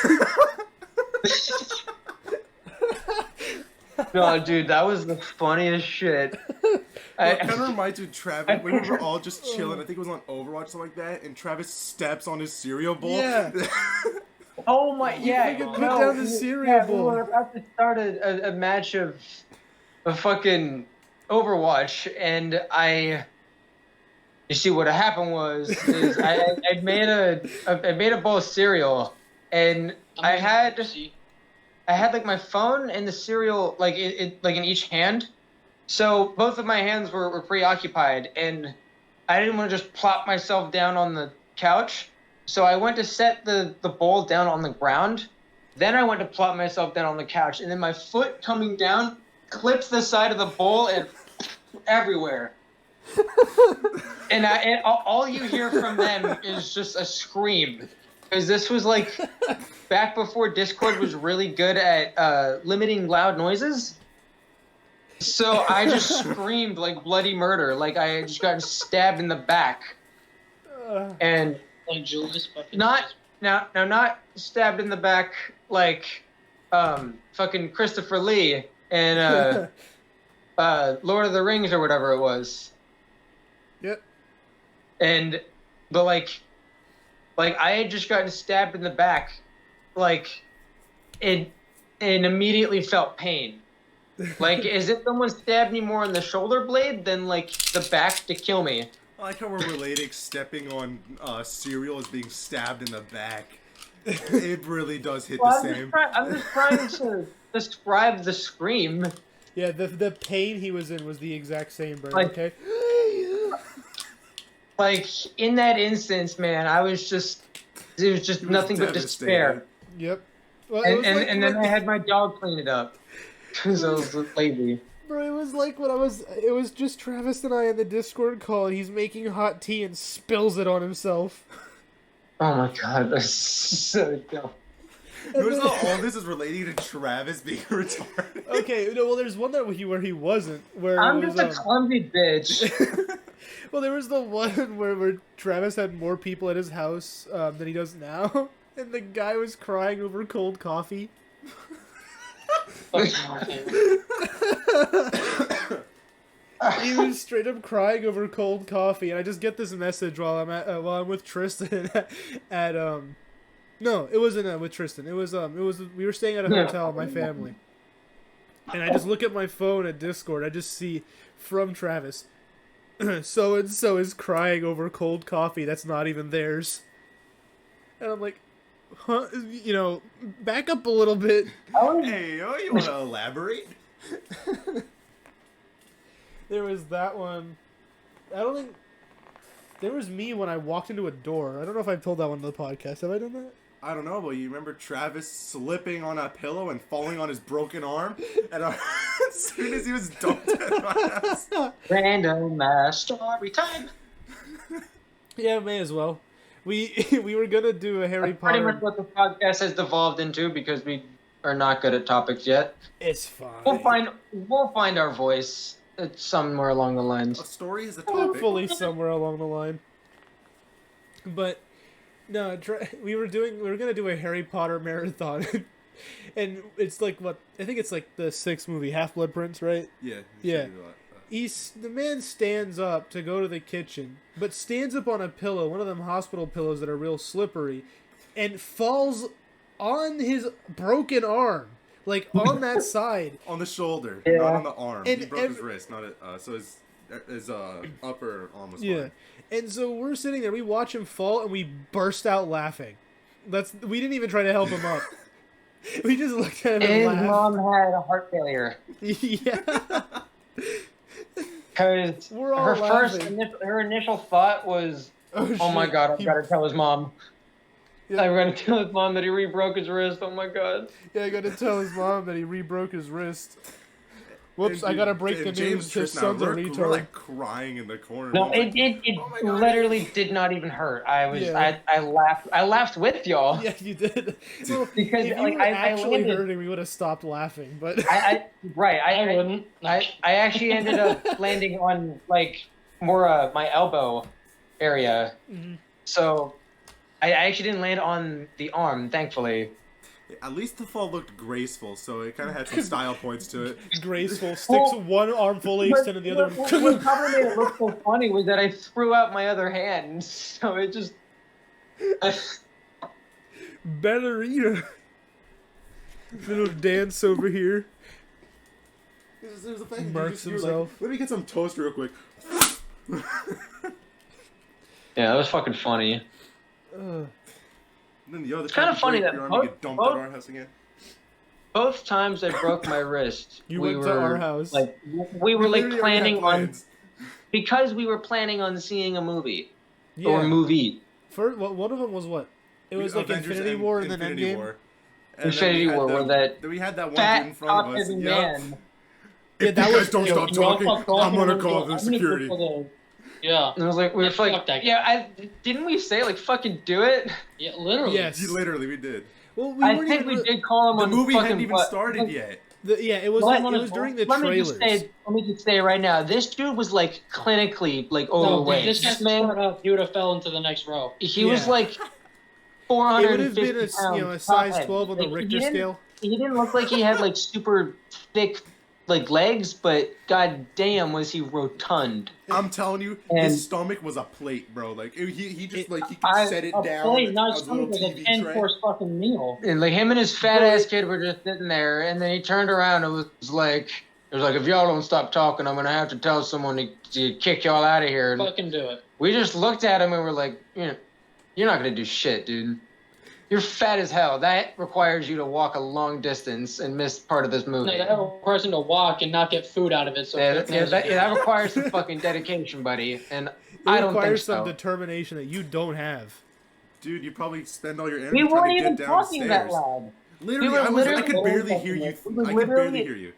No, dude, that was the funniest shit. It kind of reminds me of Travis. We were all just chilling. I think it was on Overwatch, something like that. And Travis steps on his cereal bowl. Yeah. Oh my, yeah. You can put down the cereal bowl. We were about to start a match of fucking Overwatch, and you see what happened was is I made a bowl of cereal, and I had like my phone and the cereal like it like in each hand, so both of my hands were preoccupied, and I didn't want to just plop myself down on the couch, so I went to set the bowl down on the ground. Then I went to plop myself down on the couch, and then my foot coming down clips the side of the bowl and everywhere. And all you hear from them is just a scream, because this was like back before Discord was really good at limiting loud noises. So I just screamed like bloody murder, like I had just gotten stabbed in the back, and Like Julius, not stabbed in the back like fucking Christopher Lee and Lord of the Rings or whatever it was. Yep. But like I had just gotten stabbed in the back, like and immediately felt pain. Like as if someone stabbed me more on the shoulder blade than like the back to kill me. I like how we're relating stepping on cereal as being stabbed in the back. It really does hit the same. I'm just trying to describe the scream. Yeah, the pain he was in was the exact same, bro. Like- Okay. Like in that instance, man, it was just nothing but despair. Yep. Well, it was like And then I had my dog clean it up because I was lazy. Bro, it was like when it was just Travis and I in the Discord call, and he's making hot tea and spills it on himself. Oh my god, that's so dumb. Notice how all this is relating to Travis being retarded. Okay, no, well, there's one where he wasn't. Where I'm it was, just a clumsy bitch. well, there was the one where Travis had more people at his house than he does now, and the guy was crying over cold coffee. He was straight up crying over cold coffee, and I just get this message while I'm with Tristan at no, it wasn't with Tristan. It was we were staying at a hotel, my family, and I just look at my phone at Discord. I just see from Travis, so and so is crying over cold coffee that's not even theirs, and I'm like, huh? You know, back up a little bit. Hey, you want to elaborate? There was that one. I don't think there was me when I walked into a door. I don't know if I've told that one on the podcast. Have I done that? I don't know, but you remember Travis slipping on a pillow and falling on his broken arm? And as soon as he was dumped at my house. Random story time. Yeah, may as well. We were gonna do a Harry That's pretty Potter. much what the podcast has devolved into because we are not good at topics yet. It's fine. We'll find our voice somewhere along the A lines. story is a topic. Hopefully somewhere along the line. But no, we were gonna do a Harry Potter marathon, and it's like I think it's like the 6th movie, Half-Blood Prince, right? Yeah. Yeah. The man stands up to go to the kitchen, but stands up on a pillow, one of them hospital pillows that are real slippery, and falls on his broken arm, like on that side. On the shoulder, Yeah. not on the arm. And he broke his wrist, not so his upper arm was Yeah, fine. and so we're sitting there, we watch him fall, and we burst out laughing. We didn't even try to help him up. We just looked at him and His laughed. mom had a heart failure. Yeah. Because We're all laughing. her initial thought was, oh my shit. god, I've got to tell his mom. Yeah. I've got to tell his mom that he re-broke his wrist. Oh my god. Yeah, I gotta tell his mom that he re-broke his wrist. Whoops, I gotta break the And news. His Tristan, son's a we're retard. like crying in the corner. No, We're like, it "Oh my God." literally did not even hurt. Yeah. I laughed with y'all. Yeah, you did. Well, Because, if you like, were I actually landed- hurting, we would have stopped laughing. But I wouldn't. I actually ended up landing on like more my elbow area. Mhm. So I actually didn't land on the arm, thankfully. At least the fall looked graceful, so it kind of had some style points to it. graceful sticks one arm fully extended, the other. What probably made it look so funny was that I threw out my other hand, so it just. Ballerina. Little dance over here. There's the fact that Marks you were himself. like, let me get some toast real quick. Yeah, that was fucking funny. And then the other It's kinda funny that your arm, both- you get dumped both- at our house again. Both times I broke my wrist, You we went were to our house. like we were like literally already had planning on plans. because we were planning on seeing a movie Yeah. or movie. One of them was what? It was like Avengers Infinity War and then Infinity Endgame. War. And then Infinity we had War, the- where that then we had that one dude fat in front of us. top-heavy Yep. man. Yeah, If that you was- guys don't yo, stop You all talking, fuck off I'm gonna and call go, the I'm gonna security. go for the- Yeah. And I was like, we were Yeah, like, fuck that guy. yeah, didn't we say like fucking do it? Yeah, literally. Yes. Literally, we did. Well, we I weren't think even we really- did call him The on movie fucking hadn't even butt. started yet. Yeah, it was. Let- It was during the let trailers. let me just say right now, this dude was like clinically like No, overweight. this guy started up, he would have fell into the next row. He was Yeah. like It 450 would have been a size pounds. 12 on the Like, Richter scale. He didn't look like he had like super thick like legs, but god damn was he rotund. I'm telling you, And- his stomach was a plate, bro. Like he just like he could I- set it A down. plate, not as a little something like a TV 10 tray. course fucking meal. And like him and his fat Bro, ass kid were just sitting there, and then he turned around and was like, if y'all don't stop talking, I'm gonna have to tell someone to kick y'all out of here. And Fucking do it. we just looked at him and we're like, you're not gonna do shit, dude. You're fat as hell. That requires you to walk a long distance and miss part of this movie. No, that requires him to walk and not get food out of it. So that requires some fucking dedication, buddy. And It I don't think requires so. some determination that you don't have. Dude, you probably spend all your energy We trying weren't to even get talking that downstairs. loud. Literally, We were I literally could barely hear you. I could barely hear you.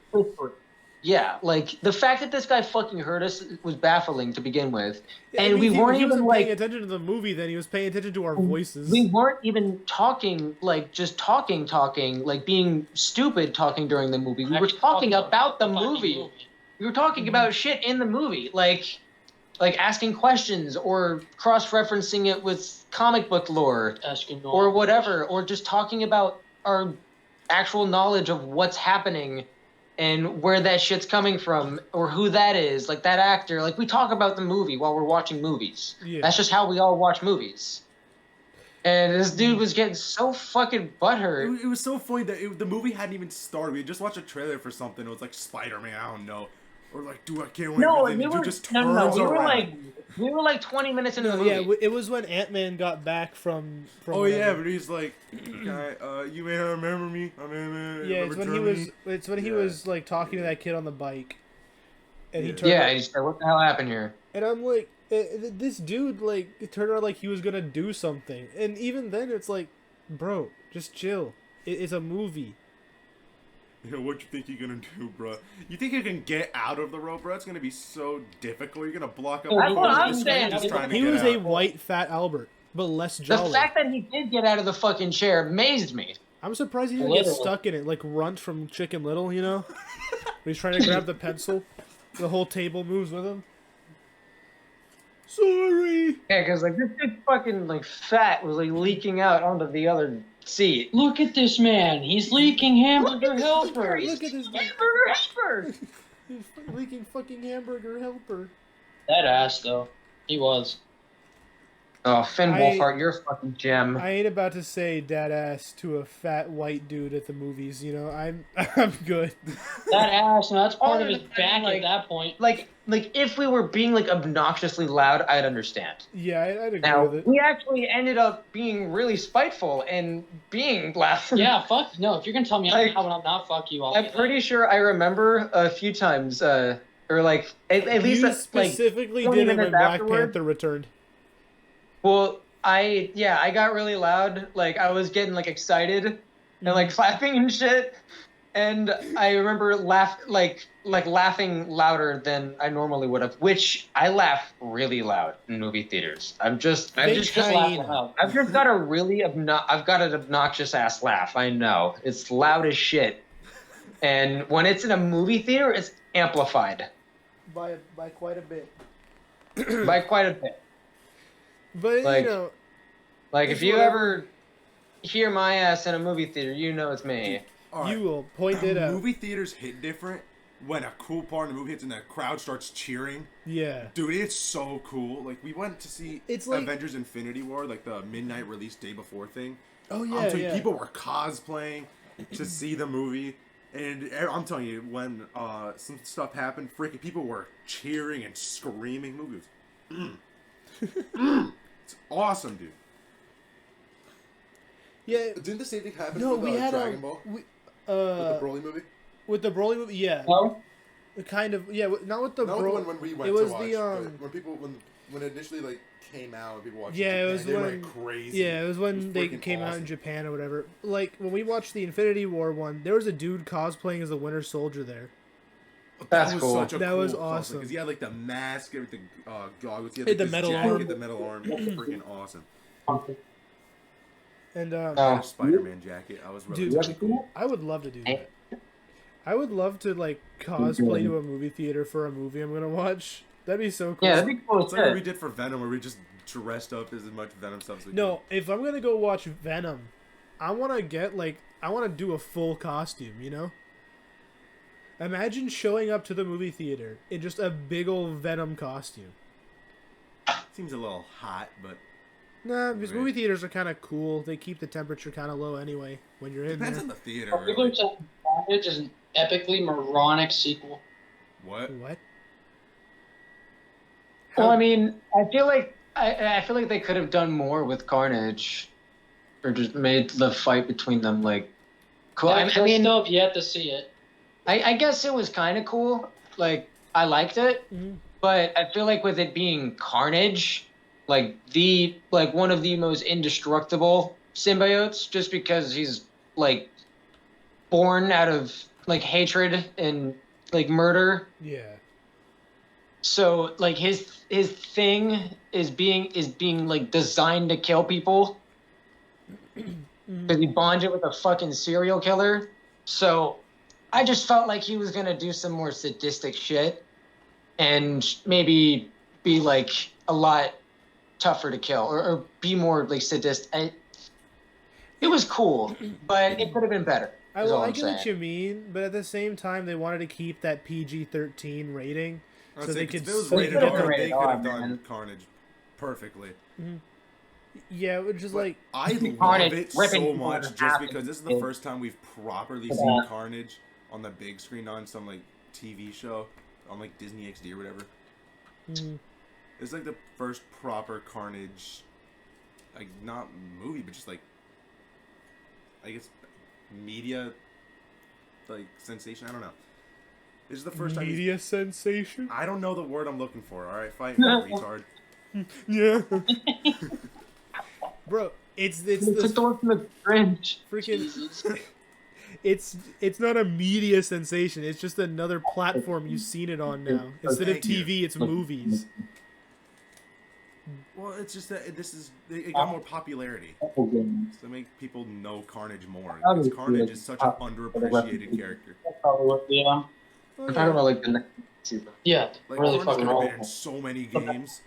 Yeah, like the fact that this guy fucking heard us was baffling to begin with, I and mean, we weren't he even wasn't paying like attention to the movie. Then he was paying attention to our voices. we weren't even talking like just talking, like being stupid talking during the movie. We were talking about the movie. We were talking about shit in the movie, like asking questions or cross-referencing it with comic book lore or whatever, or just talking about our actual knowledge of what's happening and where that shit's coming from or who that is, like that actor. Like we talk about the movie while we're watching movies. Yeah. That's just how we all watch movies. And this dude was getting so fucking butthurt. It was so funny that the movie hadn't even started. We had just watched a trailer for something. It was like Spider-Man. I don't know. Or like, dude, I can't wait. No, and we then were dude just no, turns around. we were like 20 minutes into the yeah, movie. it was when Ant-Man got back from Oh yeah, whatever. but he's like, guy, you may not remember me. Yeah, it's when he was. It's when he Yeah. was like talking to that kid on the bike, and he Yeah. turned. Yeah, around- he said, "What the hell happened here?" and I'm like, this dude like it turned out like he was gonna do something, and even then it's like, bro, just chill. It's a movie. Yeah, what you think you're gonna do, bro? You think you can get out of the rope, bro? It's gonna be so difficult. You're gonna block up. That's the what rope. I'm This guy saying. just trying to He get was out. a white fat Albert, but less The jolly. fact that he did get out of the fucking chair amazed me. I'm surprised he didn't get Literally. stuck in it like Runt from Chicken Little, you know? When he's trying to grab the pencil, the whole table moves with him. Sorry. Yeah, because like this dude fucking like fat was like leaking out onto the other seat. Look at this man. He's leaking hamburger helper. Look at this guy. Hamburger helper. He's leaking fucking hamburger helper. That ass, though. He was. Oh, Finn I- Wolfhard, you're a fucking gem. I ain't about to say dad ass to a fat white dude at the movies, you know? I'm good. That ass, and that's part of his Other than, back like- at that point. like if we were being like obnoxiously loud, I'd understand. Yeah, I'd agree Now with it. we actually ended up being really spiteful and being loud. Yeah, fuck. No, if you're gonna tell me Like, I'm loud when I'm not, fuck you. I'll I'm be pretty sure I remember a few times, or like at least You like specifically 20 did it when minutes Black afterward. Panther returned. well, I got really loud. Like I was getting like excited and like clapping and shit. And I remember laughing louder than I normally would have, which I laugh really loud in movie theaters. I've just Big just laugh hyena. loud. I've just got a really I've got an obnoxious ass laugh. I know it's loud as shit, and when it's in a movie theater, it's amplified By quite a bit. by quite a bit. But, Like, you know, Like It's if you whatever. ever hear my ass in a movie theater, you know it's me. All right. you will point it out. Movie theaters hit different when a cool part of the movie hits and the crowd starts cheering. Yeah. Dude, it's so cool. Like, we went to see It's like- Avengers Infinity War, like the midnight release day before thing. Oh, I'm yeah, telling you, yeah. people were cosplaying to see the movie. And I'm telling you, when some stuff happened, freaking people were cheering and screaming. Movie was, it's awesome, dude. Yeah. Didn't the same thing happen No, with we had Dragon Ball? with The Broly movie? with the Broly movie. Yeah. No? Kind of. Yeah. Not with the Not Broly. the one when we went it was to watch, the but when people when it initially like came out and people watched Yeah, it, it in was Japan, they when went crazy. Yeah, it was when It was they freaking came out in awesome. Japan or whatever. Like when we watched the Infinity War one, there was a dude cosplaying as the Winter Soldier there. That's That was cool. such a That cool was cosplay, awesome. Because he had like the mask, everything, goggles. He had Hey, like, the this metal jacket, arm. the metal arm. It was freaking awesome. And I had a Spider-Man jacket. I was Dude, relatively cool. I would love to do that. I would love to like cosplay to a movie theater for a movie I'm gonna watch. That'd be so cool. Yeah, that'd be cool It's as like what we shit. did for Venom, where we just dressed up as much Venom stuff as we No, if I'm gonna go watch Venom, I wanna do a full costume, you know? Imagine showing up to the movie theater in just a big old Venom costume. could. Seems a little hot, but Nah, because Right. movie theaters are kind of cool. They keep the temperature kind of low anyway when you're in depends there. on the theater. People are Really. saying Carnage is an epically moronic sequel. What? What? Well, I mean, I feel like they could have done more with Carnage, or just made the fight between them like cool. I I mean, still have yet to see it. I guess it was kind of cool. Like I liked it, Mhm. but I feel like with it being Carnage, like one of the most indestructible symbiotes, just because he's like born out of like hatred and like murder. Yeah. So like his thing is being like designed to kill people because he bonded with a fucking serial killer. So I just felt like he was gonna do some more sadistic shit and maybe be like a lot tougher to kill or be more like sadistic. It was cool, but it could have been better. is all I I'm get what saying. you mean, but at the same time, they wanted to keep that PG-13 rating, so they could. If it was so they rated could R, get rated they R, could have done man. Carnage perfectly. yeah, which is But like I love Carnage it ripping so people much in just half because this is the and- first time we've properly Yeah. seen Carnage on the big screen on some like TV show on like Disney XD or whatever. mm, It's like the first proper Carnage, like not movie, but just like I guess media like sensation. I don't know. This is the first time. media sensation. I don't know the word I'm looking for. All right, fight me, retard. Yeah, bro, it's It's like the the one from the Grinch. freaking. It's not a media sensation. It's just another platform you've seen it on now. Instead of Thank you. TV, it's movies. Well, it's just that it got more popularity. So make people know Carnage more. Because Carnage is such an underappreciated character. Yeah. I'm talking about like the next season. Yeah, Like really Carnage fucking could have been awful. in so many games.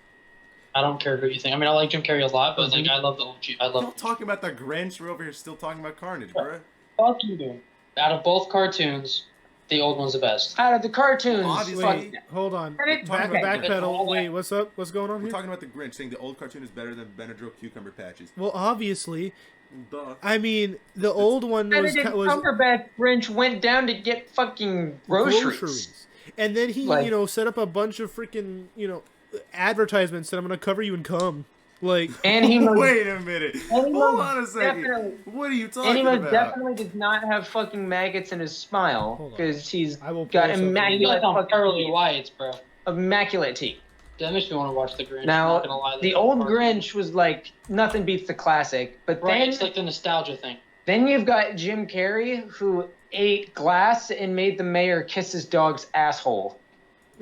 I don't care who you think. I mean, I like Jim Carrey a lot, but like, I love the OG. I Still love. talking about the Grinch. We're over here still talking about Carnage, bruh. Fuck you, dude. Out of both cartoons, the old one's the best. Out of the cartoons, Obviously. Wait, hold on. Talking Back about backpedal. Wait, what's up? What's going on We're here? talking about the Grinch, saying the old cartoon is better than Benadryl cucumber patches. Well, obviously, Duh. I mean, the old one was Benedict Cumberbatch Grinch went down to get fucking groceries. and then he, Like- set up a bunch of freaking, advertisements that I'm gonna cover you in cum. Like, And he most, Wait a minute. and he Hold most on a second. definitely- What are you and talking he most about? definitely does not have fucking maggots in his smile Hold on. because he's I will got pull something. You immaculate like on fucking Pearly teeth. Whites, bro. Immaculate teeth. That makes me want to watch the Grinch. I'm Now, not gonna lie, the that's old part- Grinch was like nothing beats the classic, but Right, then it's like the nostalgia thing. then you've got Jim Carrey who ate glass and made the mayor kiss his dog's asshole,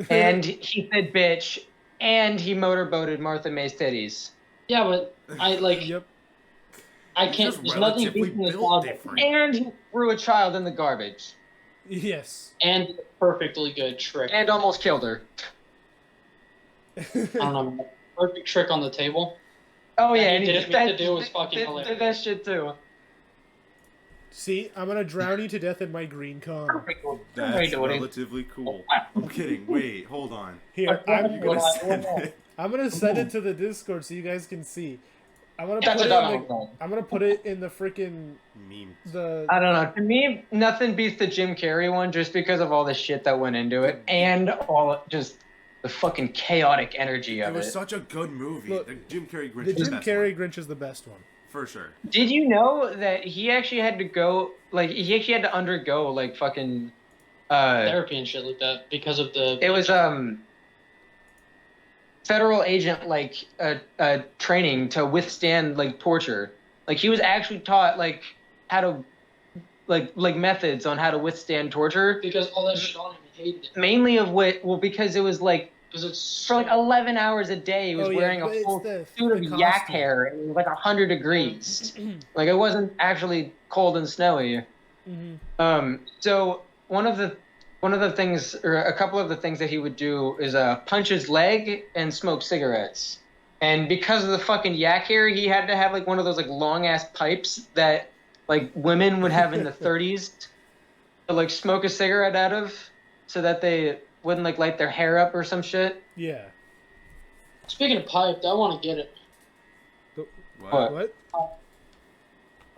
and he said bitch, and he motorboated Martha May's titties. Yeah, but I like. Yep. I He's can't. just There's nothing relatively beating built nostalgia. different. And he threw a child in the garbage Yes. And perfectly good trick. and almost killed her. I don't know. Perfect trick on the table. Oh yeah, That he and didn't mean to do was fucking did hilarious. that shit too. See, I'm gonna drown you to death in my green cum. That's doing it. relatively cool. I'm kidding. Wait, hold on. Here, You're I'm gonna gonna, send it. I'm gonna send it to the Discord so you guys can see. I'm gonna That's put a it. dog. I'm gonna put it in the freaking Meme. the. I don't know. To me, nothing beats the Jim Carrey one just because of all the shit that went into it and just the fucking chaotic energy It of was it. such a good movie. Look, The Jim Carrey Grinch The is the Jim best Carrey one. Grinch is the best one. For sure. Did you know that he actually had to go, like, he actually had to undergo, like, fucking, Therapy and shit like that because of the. it was, federal agent, like, training to withstand, like, torture. Like, he was actually taught, like, how to, like methods on how to withstand torture. Because all that shit on him, he hated it. Mainly of what, well, because it was, like, Because it's for, like, 11 hours a day, he was Oh, yeah, wearing but a it's full the suit of yak costume. hair, and it was, like, 100 degrees. Like, it wasn't actually cold and snowy. So one of the things, or a couple of the things that he would do is punch his leg and smoke cigarettes. And because of the fucking yak hair, he had to have like one of those like long ass pipes that like women would have in the 30s to like smoke a cigarette out of, so that they wouldn't like light their hair up or some shit. Yeah. Speaking of piped, I want to get it. What? What? But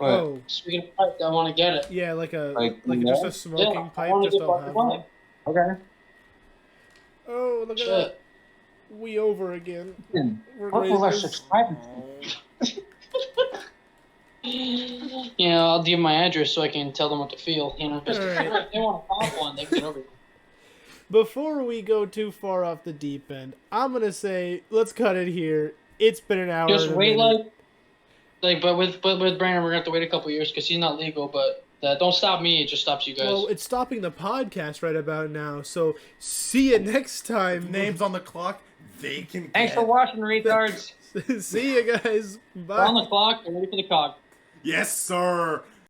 Oh, Speaking of piped, I want to get it. yeah, like a Like, just yeah? a smoking Yeah, I pipe. want to Just get don't fucking have pipe. one. okay. Oh, look at Shit. that. We over again. We're What will our great. subscribers? Yeah, I'll give my address so I can tell them what to feel. You know, just Alright. if they want to pop one, they can get over it. Before we go too far off the deep end, I'm gonna say let's cut it here. It's been an hour. Just and a wait, minute. but with Brandon, we're gonna have to wait a couple years because he's not legal. But don't stop me; it just stops you guys. Well, it's stopping the podcast right about now. So see you next time. Names on the clock. They can. Thanks get. for watching, retards. See you guys. We're on Bye. the clock. We're ready for the cock. Yes, sir.